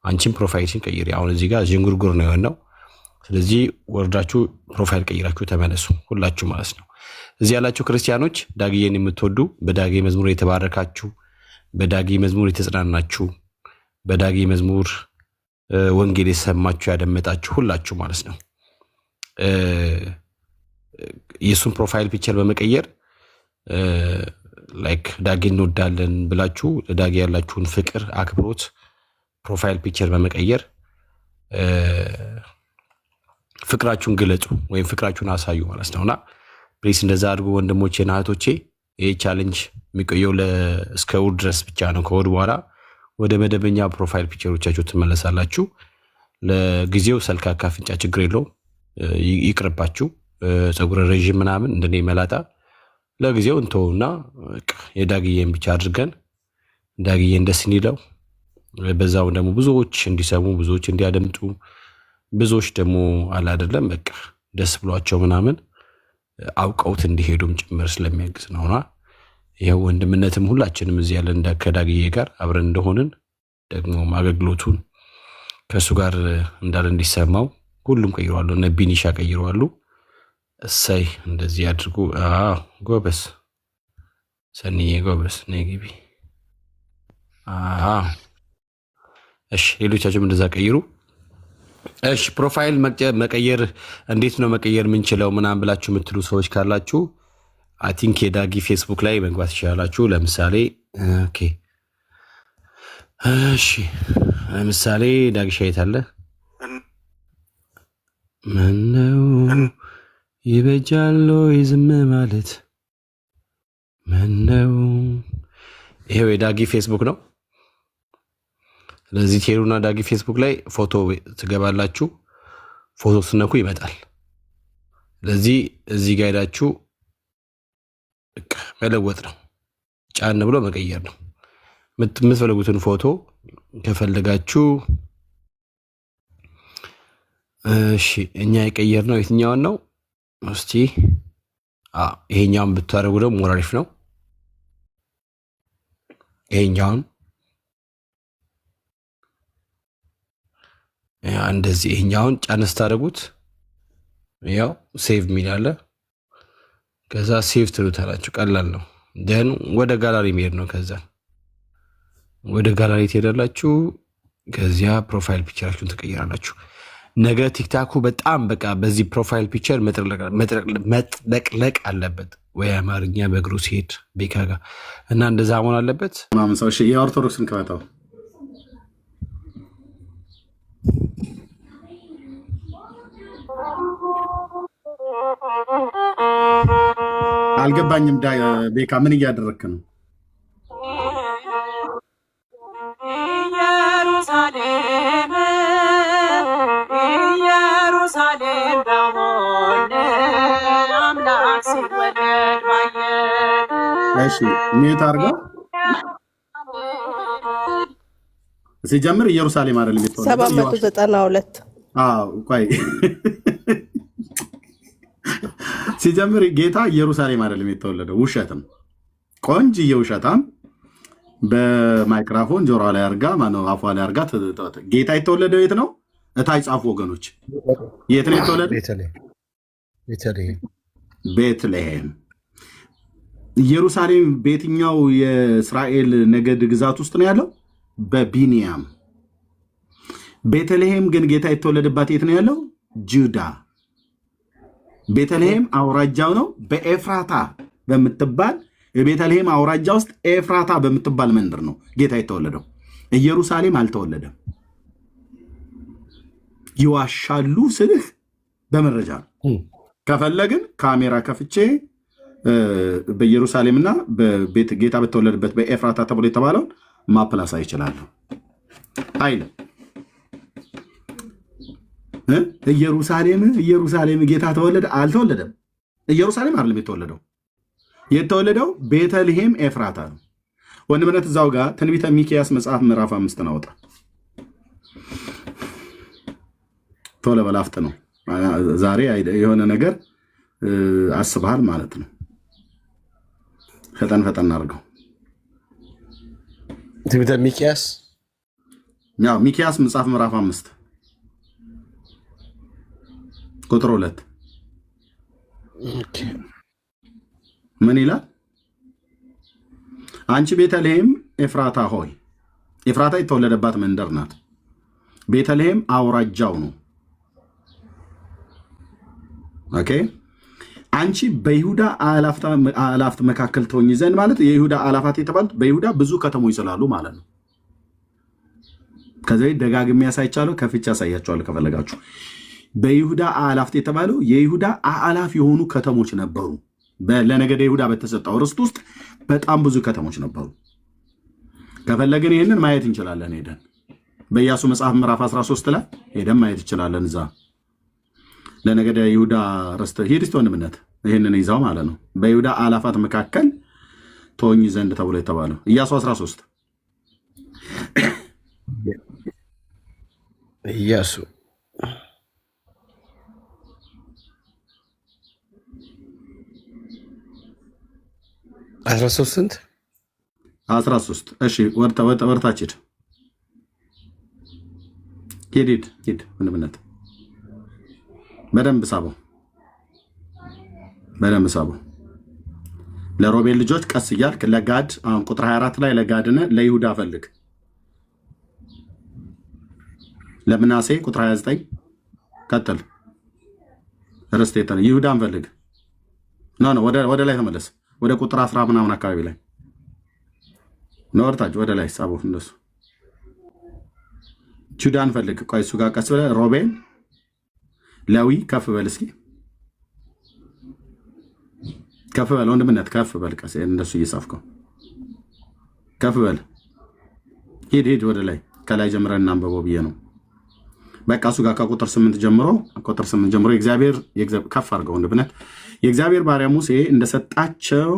አንቺን ፕሮፋይልሽን ቀይሪ። አሁን እዚህ ጋር ዥንጉርጉር ነው የሆነው። ስለዚህ ወርዳችሁ ፕሮፋይል ቀይራችሁ ተመለሱ ሁላችሁ ማለት ነው። እዚህ ያላችሁ ክርስቲያኖች ዳጊዬን የምትወዱ በዳጊ መዝሙር የተባረካችሁ፣ በዳጊ መዝሙር የተጽናናችሁ፣ በዳጊ መዝሙር ወንጌል የሰማችሁ ያደመጣችሁ ሁላችሁ ማለት ነው የእሱን ፕሮፋይል ፒክቸር በመቀየር ላይክ ዳጊ እንወዳለን ብላችሁ ለዳጊ ያላችሁን ፍቅር፣ አክብሮት ፕሮፋይል ፒክቸር በመቀየር ፍቅራችሁን ግለጹ ወይም ፍቅራችሁን አሳዩ ማለት ነውና ፕሊስ እንደዛ አድርጉ ወንድሞቼ እና እህቶቼ። ይህ ቻሌንጅ የሚቆየው እስከ እሑድ ድረስ ብቻ ነው። ከእሑድ በኋላ ወደ መደበኛ ፕሮፋይል ፒክቸሮቻችሁ ትመለሳላችሁ። ለጊዜው ሰልካካ አፍንጫ ችግር የለውም፣ ይቅርባችሁ። ፀጉረ ረዥም ምናምን እንደኔ መላጣ ለጊዜው እንተውና የዳጊዬን ብቻ አድርገን ዳጊዬን ደስ እንዲለው፣ በዛው ደግሞ ብዙዎች እንዲሰሙ፣ ብዙዎች እንዲያደምጡ፣ ብዙዎች ደግሞ አላደለም በቃ ደስ ብሏቸው ምናምን አውቀውት እንዲሄዱም ጭምር ስለሚያግዝ ነውና ይኸው ወንድምነትም ሁላችንም እዚህ ያለን ከዳጊዬ ጋር አብረን እንደሆንን ደግሞ አገልግሎቱን ከእሱ ጋር እንዳለ እንዲሰማው ሁሉም ቀይረዋሉ። እነ ቢኒሻ ቀይረዋሉ። እሰይ እንደዚህ አድርጉ። ጎበስ ሰኒዬ ጎበስ ነይ ግቢ። እሺ ሌሎቻችሁም እንደዛ ቀይሩ። እሺ ፕሮፋይል መቀየር እንዴት ነው መቀየር የምንችለው ምናምን ብላችሁ የምትሉ ሰዎች ካላችሁ አይ ቲንክ የዳጊ ፌስቡክ ላይ መግባት ይችላላችሁ። ለምሳሌ ኦኬ እሺ ለምሳሌ ዳጊ ሻይት አለ ምነው ይበጃሎ ይዝም ማለት ምነው። ይሄው የዳጊ ፌስቡክ ነው። ስለዚህ ቴሩና ዳጊ ፌስቡክ ላይ ፎቶ ትገባላችሁ። ፎቶ ስነኩ ይመጣል። ስለዚህ እዚህ ጋር ሄዳችሁ መለወጥ ነው። ጫን ብሎ መቀየር ነው። የምትፈልጉትን ፎቶ ከፈለጋችሁ እሺ እኛ የቀየር ነው የትኛውን ነው እስቲ ይሄኛውን ብታደርጉ ደግሞ ሞር አሪፍ ነው። ይሄኛውን እንደዚህ ይሄኛውን ጫን ስታደርጉት ያው ሴቭ የሚል አለ። ከዛ ሴቭ ትሉታላችሁ። ቀላል ነው። ደን ወደ ጋላሪ መሄድ ነው። ከዛ ወደ ጋላሪ ትሄዳላችሁ። ከዚያ ፕሮፋይል ፒክቸራችሁን ትቀይራላችሁ። ነገ ቲክታኩ በጣም በቃ በዚህ ፕሮፋይል ፒክቸር መጥለቅለቅ አለበት። ወይ አማርኛ በእግሩ ሲሄድ ቤካ ጋር እና እንደዛ መሆን አለበት። ሰው የኦርቶዶክስን ከመጣው አልገባኝም። ቤካ ምን እያደረክ ነው? ኢየሩሳሌም በሆነ አምላክ ሲወለድ ባየን። እሺ ሜት አድርገው ሲጀምር ኢየሩሳሌም አይደለም የተወለደው 792 ቆይ ሲጀምር ጌታ ኢየሩሳሌም አይደለም የተወለደው። ውሸትም ቆንጅዬ ውሸታም በማይክራፎን ጆሮ ላይ አርጋ ማነው አፏ ላይ አርጋ ጌታ የተወለደው የት ነው? እታይ ጻፉ ወገኖች። የት ነው የተወለደው? ቤተልሔም። ኢየሩሳሌም በየትኛው የእስራኤል ነገድ ግዛት ውስጥ ነው ያለው? በቢንያም። ቤተልሔም ግን ጌታ የተወለደባት የት ነው ያለው? ጁዳ። ቤተልሔም አውራጃው ነው በኤፍራታ በምትባል የቤተልሔም አውራጃ ውስጥ ኤፍራታ በምትባል መንደር ነው ጌታ የተወለደው። ኢየሩሳሌም አልተወለደም። ይዋሻሉ ስልህ በመረጃ ነው። ከፈለግን ካሜራ ከፍቼ በኢየሩሳሌምና ጌታ በተወለደበት በኤፍራታ ተብሎ የተባለውን ማፕላሳ ይችላለሁ። አይልም ኢየሩሳሌም ጌታ ተወለደ አልተወለደም። ኢየሩሳሌም አይደለም የተወለደው ቤተልሔም ኤፍራታ ነው። ወንድምነት እዛው ጋር ትንቢተ ሚክያስ መጽሐፍ ምዕራፍ 5 አውጣ። ቶሎ በላፍት ነው። ዛሬ የሆነ ነገር አስበሃል ማለት ነው። ፈጠን አድርገው። ትንቢተ ሚክያስ ሚክያስ መጽሐፍ ምዕራፍ 5 ቁጥር 2 ምን ይላል? አንቺ ቤተልሔም ኤፍራታ ሆይ፣ ኤፍራታ የተወለደባት መንደር ናት። ቤተልሔም አውራጃው ነው። ኦኬ። አንቺ በይሁዳ አላፍት መካከል ትሆኚ ዘንድ ማለት የይሁዳ አላፋት የተባሉት በይሁዳ ብዙ ከተሞች ስላሉ ማለት ነው። ከዚህ ደጋግሜ ያሳይቻለሁ፣ ከፍቼ ያሳያቸዋለሁ ከፈለጋችሁ። በይሁዳ አላፍት የተባለው የይሁዳ አላፍ የሆኑ ከተሞች ነበሩ። ለነገደ ይሁዳ በተሰጠው ርስት ውስጥ በጣም ብዙ ከተሞች ነበሩ። ከፈለግን ይህንን ማየት እንችላለን። ሄደን በኢያሱ መጽሐፍ ምዕራፍ 13 ላይ ሄደን ማየት እንችላለን። እዛ ለነገደ ይሁዳ ርስት ሂድስት ወንድምነት ይህንን ይዛው ማለት ነው። በይሁዳ አላፋት መካከል ትሆኚ ዘንድ ተብሎ የተባለው ኢያሱ 13 ኢያሱ 13 ስንት 13 እሺ፣ ወርታች ሂድ ወንድምነት በደንብ ሳበው። ለሮቤል ልጆች ቀስ እያልክ ለጋድ አሁን ቁጥር 24 ላይ ለጋድነ ለይሁዳ ፈልግ ለምናሴ ቁጥር 29 ቀጥል። ርስት የተነ ይሁዳን ፈልግ። ኖ ወደ ላይ ተመለስ። ወደ ቁጥር 10 ምናምን አካባቢ ላይ ነው። ወርታች ወደ ላይ ሳቡ እንደሱ ይሁዳን ፈልግ። ቆይ እሱ ጋር ቀስ ብለህ ሮቤል፣ ሌዊ ከፍ በል እስኪ ከፍ በል ወንድምነት ከፍ በል። ቀስ እንደሱ እየጻፍከው ከፍ በል። ሂድ ወደ ላይ ከላይ ጀምረን እናንበበው ብዬ ነው። በቃ እሱ ጋር ከቁጥር 8 ጀምሮ እግዚአብሔር ከፍ አድርገው ወንድምነት የእግዚአብሔር ባሪያ ሙሴ እንደሰጣቸው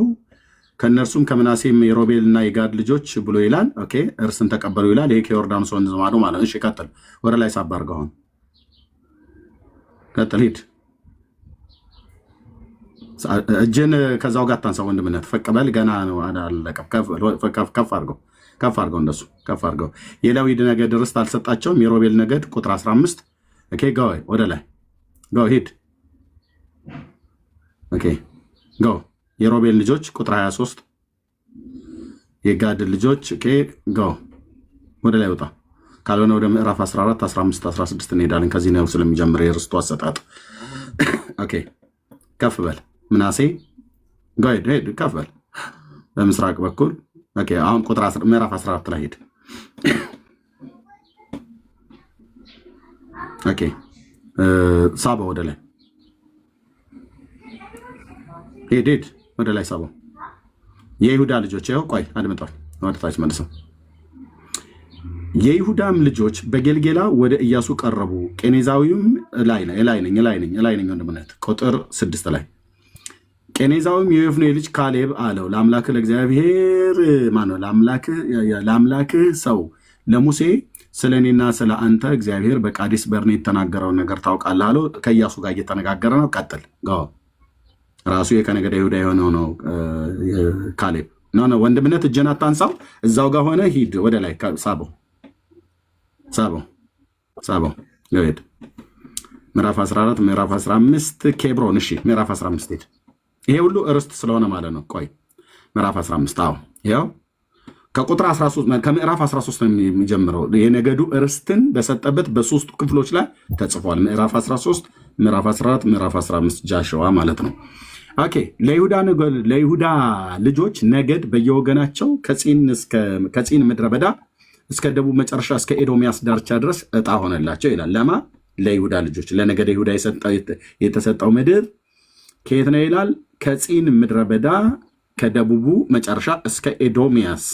ከእነርሱም ከምናሴም የሮቤልና የጋድ ልጆች ብሎ ይላል። ኦኬ እርስን ተቀበሉ ይላል። ይሄ ከዮርዳኖስ ወንዝ ማዶ ማለት። እሺ ቀጥል። ወደ ላይ ሳብ አድርገው አሁን ቀጥል። ሂድ እጅን ከዛው ጋር ታንሳ ወንድምነት ፈቅ በል። ገና ነው አላለቀም። ከፍ አድርገው እንደሱ ከፍ አድርገው። የሌዊ ነገድ ርስት አልሰጣቸውም። የሮቤል ነገድ ቁጥር 15 ኦኬ ጎ ወደ ላይ ጎ ሂድ ኦኬ ጎ። የሮቤል ልጆች ቁጥር 23 የጋድ ልጆች ኦኬ ጎ ወደ ላይ ወጣ። ካልሆነ ወደ ምዕራፍ 14 15 16 እንሄዳለን። ከዚህ ነው ስለሚጀምር የርስቱ አሰጣጥ። ኦኬ ከፍ በል ምናሴ ጎ ሂድ ከፍ በል በምስራቅ በኩል ኦኬ። አሁን ቁጥር ምዕራፍ 14 ላይ ሄድ። ኦኬ ሳባ ወደ ላይ ሄድ ወደ ላይ ሳባ። የይሁዳ ልጆች ይኸው ቆይ አድምጧል። ወደ ታች መልሰው። የይሁዳም ልጆች በጌልጌላ ወደ ኢያሱ ቀረቡ። ቄኔዛዊውም ላይ ነኝ ወንድምነት ቁጥር 6 ላይ ቄኔዛዊም የዮፍኔ ልጅ ካሌብ አለው ለአምላክህ ለእግዚአብሔር ማነው ለአምላክህ ሰው ለሙሴ ስለ እኔና ስለ አንተ እግዚአብሔር በቃዴስ በርኔ የተናገረውን ነገር ታውቃለህ አለው። ከኢያሱ ጋር እየተነጋገረ ነው። ቀጥል። ራሱ የከነገደ ይሁዳ የሆነው ነው ካሌብ ነው። ወንድምነት እጅን አታንሳው። እዛው ጋር ሆነ ሂድ ወደ ላይ ሳበው ሄድ። ምዕራፍ 14 ምዕራፍ 15 ኬብሮን። እሺ ምዕራፍ 15 ሄድ። ይሄ ሁሉ ርስት ስለሆነ ማለት ነው። ቆይ ምዕራፍ 15 አዎ ይኸው ከቁጥር 13 ከምዕራፍ 13 ነው የሚጀምረው። የነገዱ ርስትን በሰጠበት በሶስቱ ክፍሎች ላይ ተጽፏል። ምዕራፍ 13 ምዕራፍ 14 ምዕራፍ 15 ጃሸዋ ማለት ነው። ኦኬ ለይሁዳ ልጆች ነገድ በየወገናቸው ከጺን ምድረ በዳ እስከ ደቡብ መጨረሻ እስከ ኤዶሚያስ ዳርቻ ድረስ ዕጣ ሆነላቸው ይላል። ለማ ለይሁዳ ልጆች ለነገደ ይሁዳ የተሰጠው ምድር ከየት ነው ይላል? ከጺን ምድረ በዳ ከደቡቡ መጨረሻ እስከ ኤዶሚያስ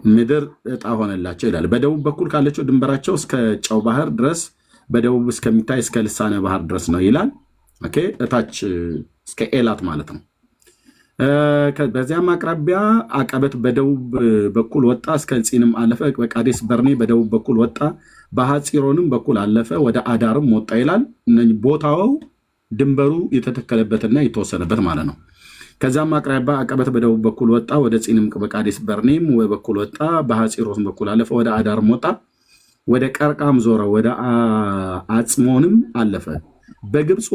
ምድር ዕጣ ሆነላቸው ይላል። በደቡብ በኩል ካለችው ድንበራቸው እስከ ጨው ባህር ድረስ በደቡብ እስከሚታይ እስከ ልሳነ ባህር ድረስ ነው ይላል። ኦኬ እታች እስከ ኤላት ማለት ነው። በዚያም አቅራቢያ አቀበት በደቡብ በኩል ወጣ፣ እስከ ጺንም አለፈ። በቃዴስ በርኔ በደቡብ በኩል ወጣ፣ በሐፂሮንም በኩል አለፈ፣ ወደ አዳርም ወጣ ይላል። ቦታው ድንበሩ የተተከለበትና የተወሰነበት ማለት ነው። ከዛም አቅራቢያ አቀበት በደቡብ በኩል ወጣ፣ ወደ ጺንም በቃዴስ በርኔም በኩል ወጣ፣ በሐፂሮስ በኩል አለፈ፣ ወደ አዳርም ወጣ፣ ወደ ቀርቃም ዞረ፣ ወደ አጽሞንም አለፈ። በግብፅ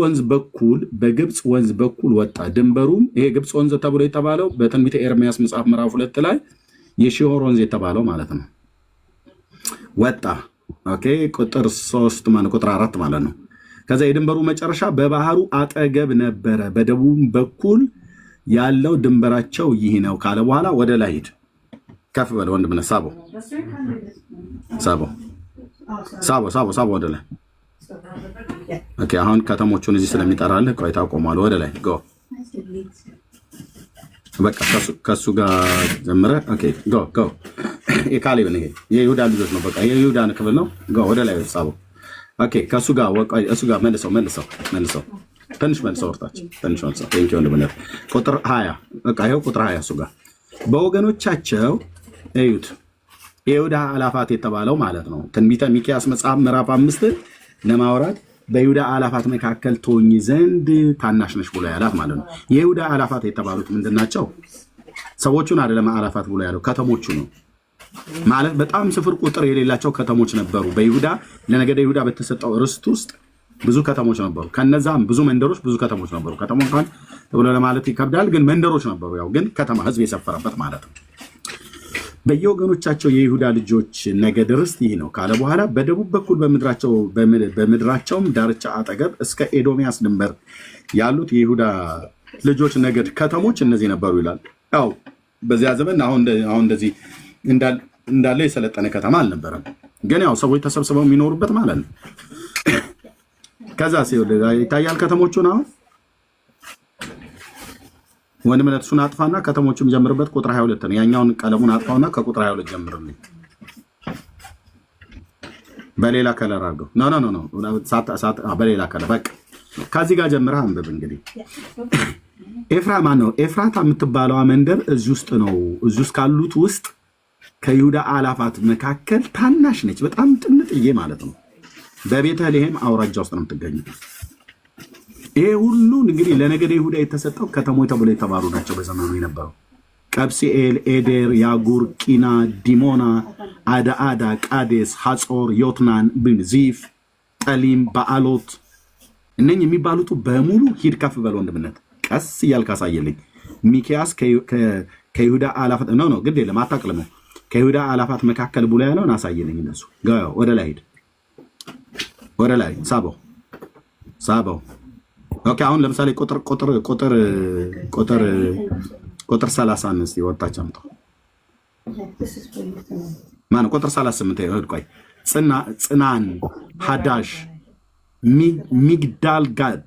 ወንዝ በኩል ወጣ። ድንበሩም ይሄ ግብፅ ወንዝ ተብሎ የተባለው በትንቢተ ኤርምያስ መጽሐፍ ምዕራፍ 2 ላይ የሺሖር ወንዝ የተባለው ማለት ነው። ወጣ ኦኬ ቁጥር 3 ማለት ቁጥር 4 ማለት ነው። ከዛ የድንበሩ መጨረሻ በባህሩ አጠገብ ነበረ። በደቡብ በኩል ያለው ድንበራቸው ይህ ነው ካለ በኋላ ወደ ላይ ሂድ። ከፍ በለ ወንድምነህ ሳቦ ወደ ላይ ኦኬ። አሁን ከተሞቹን እዚህ ስለሚጠራልህ ቆይታ ቆሟል። ወደ ላይ ጎ በቃ ከሱ ጋር ጀምረህ ኦኬ ጎ የካሌብ ነው። ይሄ የይሁዳ ልጆች ነው። በቃ የይሁዳ ክፍል ነው። ጎ ወደ ላይ ሳቦ ኦኬ። ከሱ ጋር መልሰው ትንሽ መልሰው ወርታች ትንሽ መልሰው ቴንክ ዩ ወንድምነህ ቁጥር 20 በቃ ይሄው ቁጥር 20 እሱ ጋር በወገኖቻቸው እዩት። የይሁዳ አላፋት የተባለው ማለት ነው። ትንቢተ ሚክያስ መጽሐፍ ምዕራፍ 5 ለማውራት በይሁዳ አላፋት መካከል ትሆኚ ዘንድ ታናሽ ነሽ ብሎ ያላት ማለት ነው። የይሁዳ አላፋት የተባሉት ምንድን ናቸው? ሰዎቹን አይደለም አላፋት ብሎ ያለው ከተሞቹ ነው ማለት። በጣም ስፍር ቁጥር የሌላቸው ከተሞች ነበሩ በይሁዳ ለነገደ ይሁዳ በተሰጠው ርስት ውስጥ ብዙ ከተሞች ነበሩ። ከነዛም ብዙ መንደሮች፣ ብዙ ከተሞች ነበሩ። ከተማ እንኳን ብሎ ለማለት ይከብዳል፣ ግን መንደሮች ነበሩ። ያው ግን ከተማ ህዝብ የሰፈረበት ማለት ነው። በየወገኖቻቸው የይሁዳ ልጆች ነገድ ርስት ይህ ነው ካለ በኋላ በደቡብ በኩል በምድራቸውም ዳርቻ አጠገብ እስከ ኤዶሚያስ ድንበር ያሉት የይሁዳ ልጆች ነገድ ከተሞች እነዚህ ነበሩ ይላል። ያው በዚያ ዘመን አሁን እንደዚህ እንዳለ የሰለጠነ ከተማ አልነበረም፣ ግን ያው ሰዎች ተሰብስበው የሚኖሩበት ማለት ነው። ከዛ ይታያል ከተሞቹን አሁን ወንድምነት እሱን አጥፋና ከተሞቹም ጀምርበት ቁጥር 22 ነው። ያኛውን ቀለሙን አጥፋውና ከቁጥር 22 ጀምርልኝ። በሌላ ከለር አድርገው ኖ በሌላ ከለር በቃ ከዚህ ጋር ጀምረህ አንብብ። እንግዲህ ኤፍራታ የምትባለዋ መንደር እዚህ ውስጥ ነው። እዚህ ውስጥ ካሉት ውስጥ ከይሁዳ አላፋት መካከል ታናሽ ነች፣ በጣም ጥንጥዬ ማለት ነው። በቤተልሔም አውራጃ ውስጥ ነው የምትገኘው። ይሄ ሁሉ እንግዲህ ለነገደ ይሁዳ የተሰጠው ከተሞች ተብሎ የተባሉ ናቸው በዘመኑ የነበረው። ቀብሲኤል፣ ኤዴር፣ ያጉር፣ ቂና፣ ዲሞና፣ አዳአዳ፣ ቃዴስ፣ ሐጾር፣ ዮትናን፣ ዚፍ፣ ጠሊም፣ በአሎት እነኝ የሚባሉት በሙሉ ሂድ ከፍ በል ወንድምነት ቀስ እያልክ አሳየልኝ። ሚኪያስ ከይሁዳ አላፋት ነው ግድ የለም አታቅልመው። ከይሁዳ አላፋት መካከል ብሎ ያለውን አሳየልኝ። እነሱ ወደ ላይ ሂድ፣ ወደ ላይ ሳበው። ኦኬ አሁን ለምሳሌ ቁጥር 30 እስቲ ወጣች አምጣው። ማነው ቁጥር 38 ይሄድ ቆይ ጽናን፣ ሐዳሽ፣ ሚግዳል ጋድ፣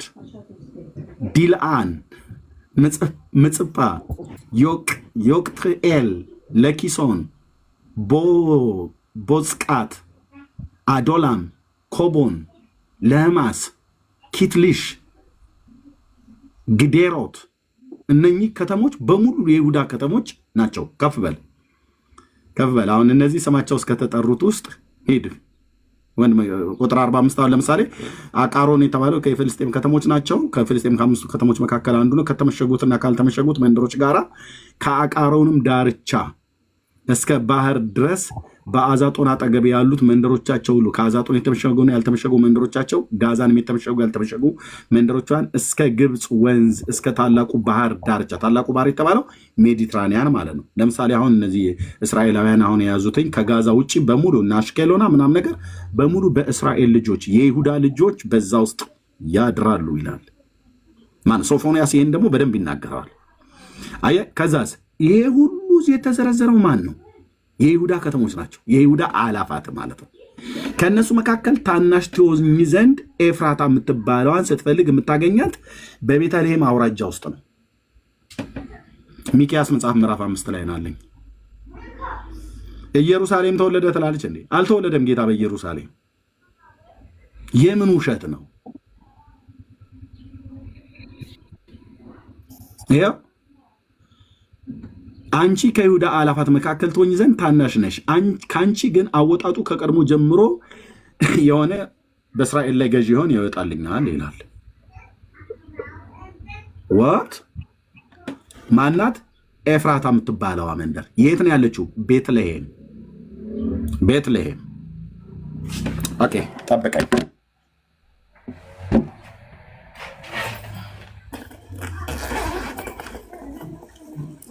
ዲልአን፣ ምጽጳ፣ ዮቅትኤል፣ ለኪሶን፣ ቦጽቃት፣ አዶላም፣ ኮቦን፣ ለህማስ፣ ኪትሊሽ፣ ግዴሮት እነኚህ ከተሞች በሙሉ የይሁዳ ከተሞች ናቸው። ከፍ በል። አሁን እነዚህ ስማቸው እስከተጠሩት ውስጥ ሂድ። ቁጥር 45 አሁን ለምሳሌ አቃሮን የተባለው ከፍልስጤም ከተሞች ናቸው። ከፍልስጤም ከአምስቱ ከተሞች መካከል አንዱ ነው። ከተመሸጉትና ካልተመሸጉት መንደሮች ጋራ ከአቃሮንም ዳርቻ እስከ ባህር ድረስ በአዛጦን አጠገብ ያሉት መንደሮቻቸው ሁሉ ከአዛጦን የተመሸጉና ያልተመሸጉ መንደሮቻቸው፣ ጋዛንም የተመሸጉ ያልተመሸጉ መንደሮቿን እስከ ግብፅ ወንዝ እስከ ታላቁ ባህር ዳርቻ። ታላቁ ባህር የተባለው ሜዲትራኒያን ማለት ነው። ለምሳሌ አሁን እነዚህ እስራኤላውያን አሁን የያዙትኝ ከጋዛ ውጭ በሙሉ እና አሽኬሎና ምናምን ነገር በሙሉ በእስራኤል ልጆች የይሁዳ ልጆች በዛ ውስጥ ያድራሉ ይላል። ሶፎንያስ ይህን ደግሞ በደንብ ይናገረዋል። አየህ ከዛስ ይሄ ሁሉ የተዘረዘረው ማን ነው? የይሁዳ ከተሞች ናቸው። የይሁዳ አላፋት ማለት ነው። ከእነሱ መካከል ታናሽ ትሆኝ ዘንድ ኤፍራታ የምትባለዋን ስትፈልግ የምታገኛት በቤተልሔም አውራጃ ውስጥ ነው። ሚክያስ መጽሐፍ ምዕራፍ 5 ላይ ናለኝ። ኢየሩሳሌም ተወለደ ትላለች እንዴ? አልተወለደም ጌታ በኢየሩሳሌም። የምን ውሸት ነው? ይኸው አንቺ ከይሁዳ አላፋት መካከል ትሆኝ ዘንድ ታናሽ ነሽ፣ ከአንቺ ግን አወጣጡ ከቀድሞ ጀምሮ የሆነ በእስራኤል ላይ ገዢ ይሆን ይወጣልኛል ይላል። ዋት ማናት? ኤፍራታ የምትባለዋ መንደር የት ነው ያለችው? ቤትልሔም። ኦኬ ጠብቀኝ።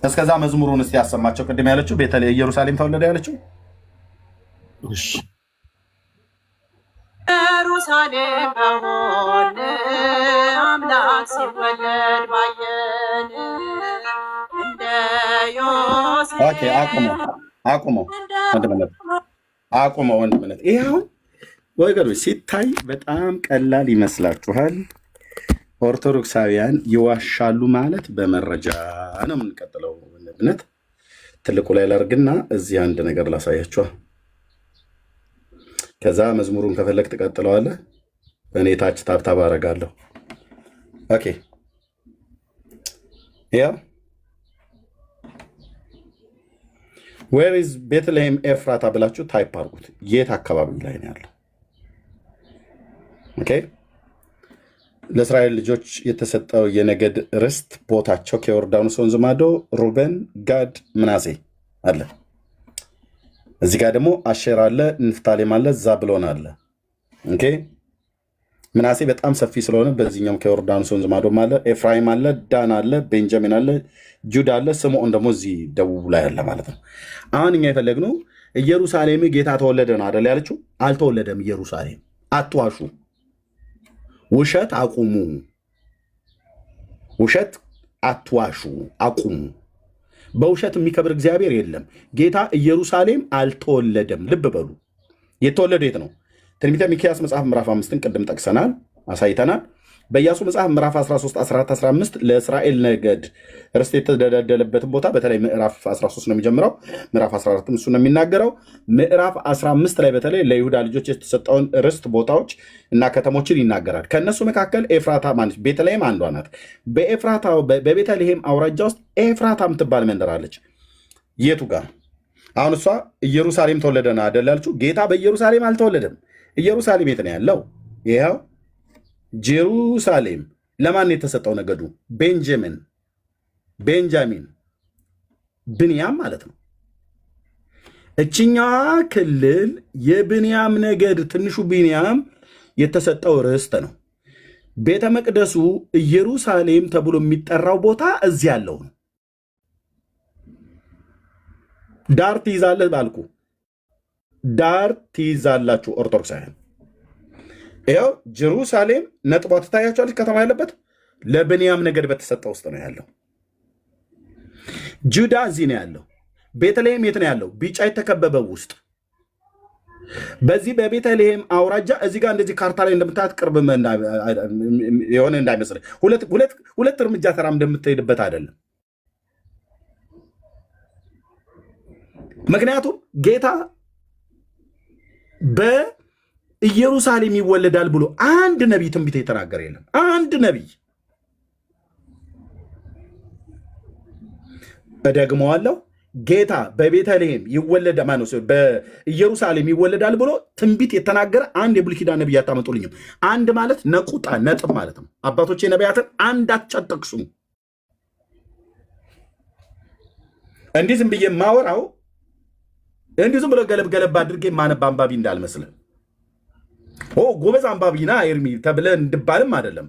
እስከዛ መዝሙሩን እስቲ ያሰማቸው። ቅድም ያለችው ቤተልሔም ኢየሩሳሌም ተወለደ ያለችው ኢየሩሳሌም በሆነ አምላክ ሲወለድ ባየን እንደ ዮሴፍ። ኦኬ አቁመው ወንድምነት። ይሄ አሁን ወገኖች ሲታይ በጣም ቀላል ይመስላችኋል። ኦርቶዶክሳውያን ይዋሻሉ ማለት በመረጃ ነው የምንቀጥለው። ወንድምነት ትልቁ ላይ ላርግና እዚህ አንድ ነገር ላሳያችኋል። ከዛ መዝሙሩን ከፈለግ ትቀጥለዋለህ። እኔ ታች ታብታብ አደርጋለሁ። ኦኬ ያ ዌር ኢዝ ቤትልሔም ኤፍራታ ብላችሁ ታይፕ አድርጉት። የት አካባቢ ላይ ነው ያለው? ኦኬ ለእስራኤል ልጆች የተሰጠው የነገድ ርስት ቦታቸው ከዮርዳኖስ ወንዝ ማዶ ሩበን፣ ጋድ፣ ምናሴ አለ። እዚህ ጋር ደግሞ አሼር አለ፣ ንፍታሌም አለ፣ ዛብሎን አለ። ኦኬ ምናሴ በጣም ሰፊ ስለሆነ በዚህኛውም ከዮርዳኖስ ወንዝ ማዶም አለ፣ ኤፍራይም አለ፣ ዳን አለ፣ ቤንጃሚን አለ፣ ጁዳ አለ፣ ስምዖን ደግሞ እዚህ ደቡብ ላይ አለ ማለት ነው። አሁን እኛ የፈለግነው ኢየሩሳሌም ጌታ ተወለደ ነው አደል ያለችው? አልተወለደም። ኢየሩሳሌም አትዋሹ፣ ውሸት አቁሙ፣ ውሸት አትዋሹ፣ አቁሙ። በውሸት የሚከብር እግዚአብሔር የለም። ጌታ ኢየሩሳሌም አልተወለደም። ልብ በሉ። የተወለደ የት ነው? ትንቢተ ሚክያስ መጽሐፍ ምዕራፍ 5ን ቅድም ጠቅሰናል፣ አሳይተናል። በኢያሱ መጽሐፍ ምዕራፍ 13፣ 14፣ 15 ለእስራኤል ነገድ ርስት የተደለደለበትን ቦታ በተለይ ምዕራፍ 13 ነው የሚጀምረው። ምዕራፍ 14 እሱ ነው የሚናገረው። ምዕራፍ 15 ላይ በተለይ ለይሁዳ ልጆች የተሰጠውን ርስት ቦታዎች እና ከተሞችን ይናገራል። ከእነሱ መካከል ኤፍራታ ማነች? ቤተልሔም አንዷ ናት። በቤተልሔም አውራጃ ውስጥ ኤፍራታ የምትባል መንደር አለች። የቱ ጋር? አሁን እሷ ኢየሩሳሌም ተወለደና አይደል ያለችው? ጌታ በኢየሩሳሌም አልተወለደም። ኢየሩሳሌም የት ነው ያለው? ይኸው ጀሩሳሌም። ለማን የተሰጠው ነገዱ? ቤንጃሚን፣ ብንያም ማለት ነው። እችኛዋ ክልል የብንያም ነገድ ትንሹ ብንያም የተሰጠው ርስት ነው። ቤተ መቅደሱ ኢየሩሳሌም ተብሎ የሚጠራው ቦታ እዚህ ያለው ነው። ዳር ትይዛለህ ባልኩ ዳር ትይዛላችሁ ኦርቶዶክሳውያን። ይኸው ጀሩሳሌም ነጥቧ ትታያቸዋለች። ከተማ ያለበት ለብንያም ነገድ በተሰጠ ውስጥ ነው ያለው። ጁዳ እዚህ ነው ያለው። ቤተልሔም የት ነው ያለው? ቢጫ የተከበበው ውስጥ። በዚህ በቤተልሔም አውራጃ እዚህ ጋር እንደዚህ ካርታ ላይ እንደምታያት ቅርብ የሆነ እንዳይመስል ሁለት እርምጃ ተራ እንደምትሄድበት አይደለም። ምክንያቱም ጌታ በኢየሩሳሌም ይወለዳል ብሎ አንድ ነቢይ ትንቢት የተናገረ የለም። አንድ ነቢይ። እደግመዋለሁ፣ ጌታ በቤተልሔም ይወለዳል በኢየሩሳሌም ይወለዳል ብሎ ትንቢት የተናገረ አንድ የብሉይ ኪዳን ነቢይ አታመጡልኝም። አንድ ማለት ነቁጣ ነጥብ ማለት ነው። አባቶቼ ነቢያትን አንዳች አትጠቅሱም። እንዲህ ዝም ብዬ ማወራው እንዲህ ዝም ብሎ ገለብ አድርጌ ማነብ አንባቢ እንዳልመስልህ። ጎበዝ አንባቢና ኤርሚ ተብለህ እንድባልም አይደለም።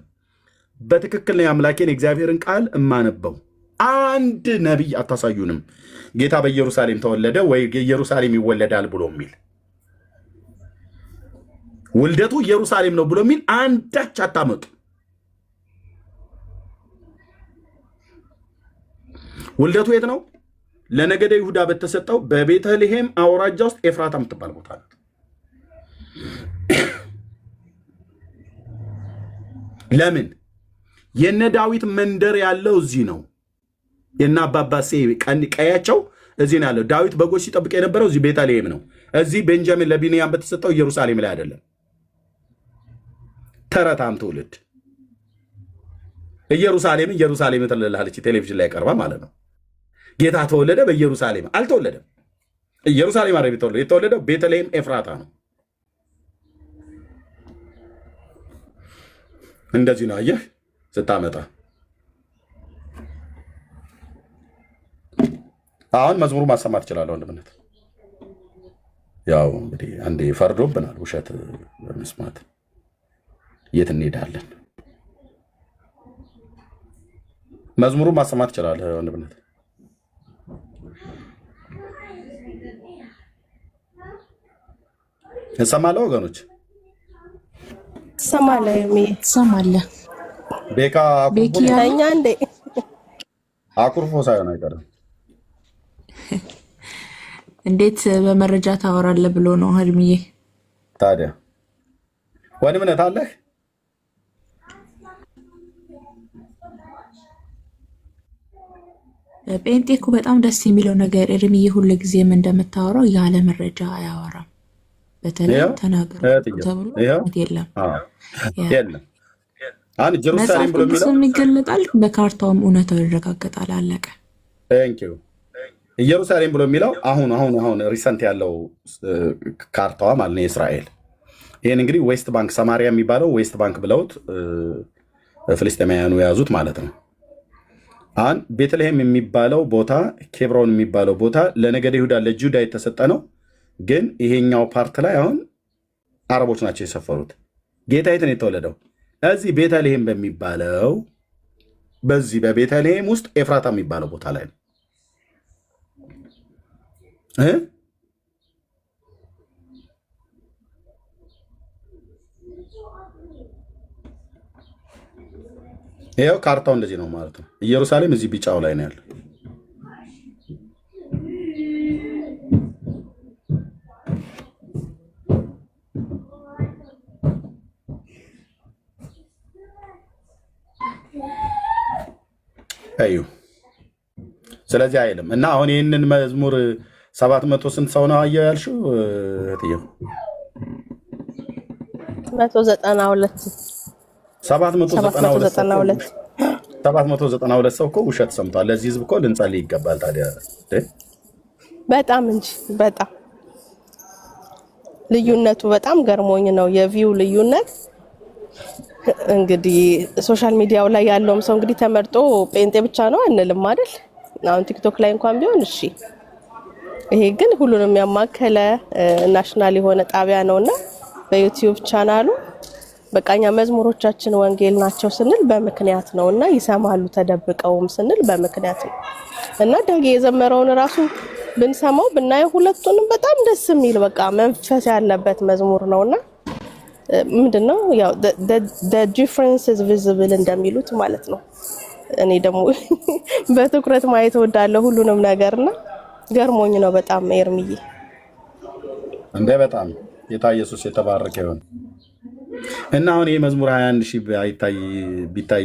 በትክክል ነው የአምላኬን የእግዚአብሔርን ቃል እማነበው። አንድ ነቢይ አታሳዩንም ጌታ በኢየሩሳሌም ተወለደ ወይ ኢየሩሳሌም ይወለዳል ብሎ የሚል ውልደቱ ኢየሩሳሌም ነው ብሎ የሚል አንዳች አታመጡ። ውልደቱ የት ነው? ለነገደ ይሁዳ በተሰጠው በቤተልሔም አውራጃ ውስጥ ኤፍራታ የምትባል ቦታ ናት። ለምን? የነ ዳዊት መንደር ያለው እዚህ ነው። የነ አባባሴ ቀያቸው እዚህ ነው ያለው። ዳዊት በጎች ሲጠብቅ የነበረው እዚህ ቤተልሔም ነው። እዚህ ቤንጃሚን ለቢንያም በተሰጠው ኢየሩሳሌም ላይ አይደለም። ተረታም ትውልድ ኢየሩሳሌም ትልልሃለች ቴሌቪዥን ላይ ቀርባ ማለት ነው። ጌታ ተወለደ በኢየሩሳሌም አልተወለደም። ኢየሩሳሌም አረብ የተወለደው ቤተልሔም ኤፍራታ ነው። እንደዚህ ነው። አየህ ስታመጣ። አሁን መዝሙሩ ማሰማት እችላለሁ ወንድምነት። ያው እንግዲህ አንዴ ፈርዶብናል ውሸት በመስማት የት እንሄዳለን? መዝሙሩ ማሰማት እችላለሁ ወንድምነት። እሰማለሁ ወገኖች፣ ትሰማለህ? ቤካ ቤኪኛ እንዴ አኩርፎ ሳይሆን አይቀርም። እንዴት በመረጃ ታወራለህ ብሎ ነው ህልምዬ። ታዲያ ወንድምነት አለህ? ጴንጤ እኮ በጣም ደስ የሚለው ነገር እርምዬ ሁሉ ጊዜም እንደምታወራው ያለ መረጃ አያወራም። በተለይ ተናገሩ ተብሎ የለም አንድ ጀሩሳሌም ብሎ የሚለው ይገለጣል፣ በካርታውም እውነታው ይረጋገጣል። አለቀ። ኢየሩሳሌም ብሎ የሚለው አሁን ሪሰንት ያለው ካርታዋ ማለት ነው የእስራኤል። ይህን እንግዲህ ዌስት ባንክ ሰማሪያ የሚባለው ዌስት ባንክ ብለውት ፍልስጤማውያኑ የያዙት ማለት ነው። አሁን ቤተልሔም የሚባለው ቦታ ኬብሮን የሚባለው ቦታ ለነገደ ይሁዳ ለጁዳ የተሰጠ ነው። ግን ይሄኛው ፓርት ላይ አሁን አረቦች ናቸው የሰፈሩት። ጌታ የት ነው የተወለደው? እዚህ ቤተልሔም በሚባለው በዚህ በቤተልሔም ውስጥ ኤፍራታ የሚባለው ቦታ ላይ ነው። ይኸው ካርታው እንደዚህ ነው ማለት ነው። ኢየሩሳሌም እዚህ ቢጫው ላይ ነው ያለው። አዩ ስለዚህ አይልም እና አሁን ይህንን መዝሙር 700 ስንት ሰው ነው አየው ያልሽው? እትዬው 792 ሰው እኮ ውሸት ሰምቷል። ለዚህ ህዝብ እኮ ልንጸልይ ይገባል። ታዲያ በጣም እንጂ በጣም ልዩነቱ በጣም ገርሞኝ ነው የቪው ልዩነት። እንግዲህ ሶሻል ሚዲያው ላይ ያለውም ሰው እንግዲህ ተመርጦ ጴንጤ ብቻ ነው አንልም አይደል? አሁን ቲክቶክ ላይ እንኳን ቢሆን እሺ፣ ይሄ ግን ሁሉንም ያማከለ ናሽናል የሆነ ጣቢያ ነውና በዩቲዩብ ቻናሉ በቃኛ መዝሙሮቻችን ወንጌል ናቸው ስንል በምክንያት ነውና ይሰማሉ ተደብቀውም ስንል በምክንያት ነው። እና ዳጊ የዘመረውን ራሱ ብንሰማው ብናየው ሁለቱንም በጣም ደስ የሚል በቃ መንፈስ ያለበት መዝሙር ነውና ምንድነው ያው the difference is visible እንደሚሉት ማለት ነው። እኔ ደግሞ በትኩረት ማየት ወዳለሁ ሁሉንም ነገርና ገርሞኝ ነው በጣም ኤርሚዬ። እንደ በጣም ጌታ ኢየሱስ የተባረከ ይሁን። እና አሁን ይሄ መዝሙር 21,000 ቢታይ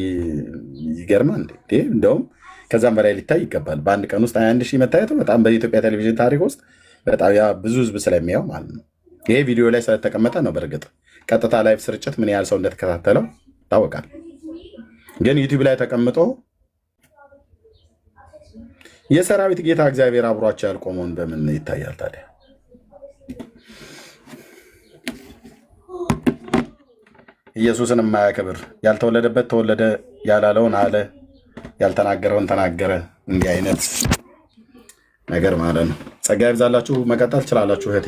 ይገርማል እንዴ? እንደውም ከዛም በላይ ሊታይ ይገባል። በአንድ ቀን ውስጥ 21,000 መታየቱ በጣም በኢትዮጵያ ቴሌቪዥን ታሪክ ውስጥ በጣም ያ ብዙ ህዝብ ስለሚያው ማለት ነው። ይሄ ቪዲዮ ላይ ስለተቀመጠ ነው። በእርግጥ ቀጥታ ላይቭ ስርጭት ምን ያህል ሰው እንደተከታተለው ታወቃል። ግን ዩቲዩብ ላይ ተቀምጦ የሰራዊት ጌታ እግዚአብሔር አብሯቸው ያልቆመውን በምን ይታያል ታዲያ? ኢየሱስን የማያከብር ያልተወለደበት ተወለደ፣ ያላለውን አለ፣ ያልተናገረውን ተናገረ። እንዲህ አይነት ነገር ማለት ነው። ጸጋ ይብዛላችሁ። መቀጠል ትችላላችሁ እህቴ።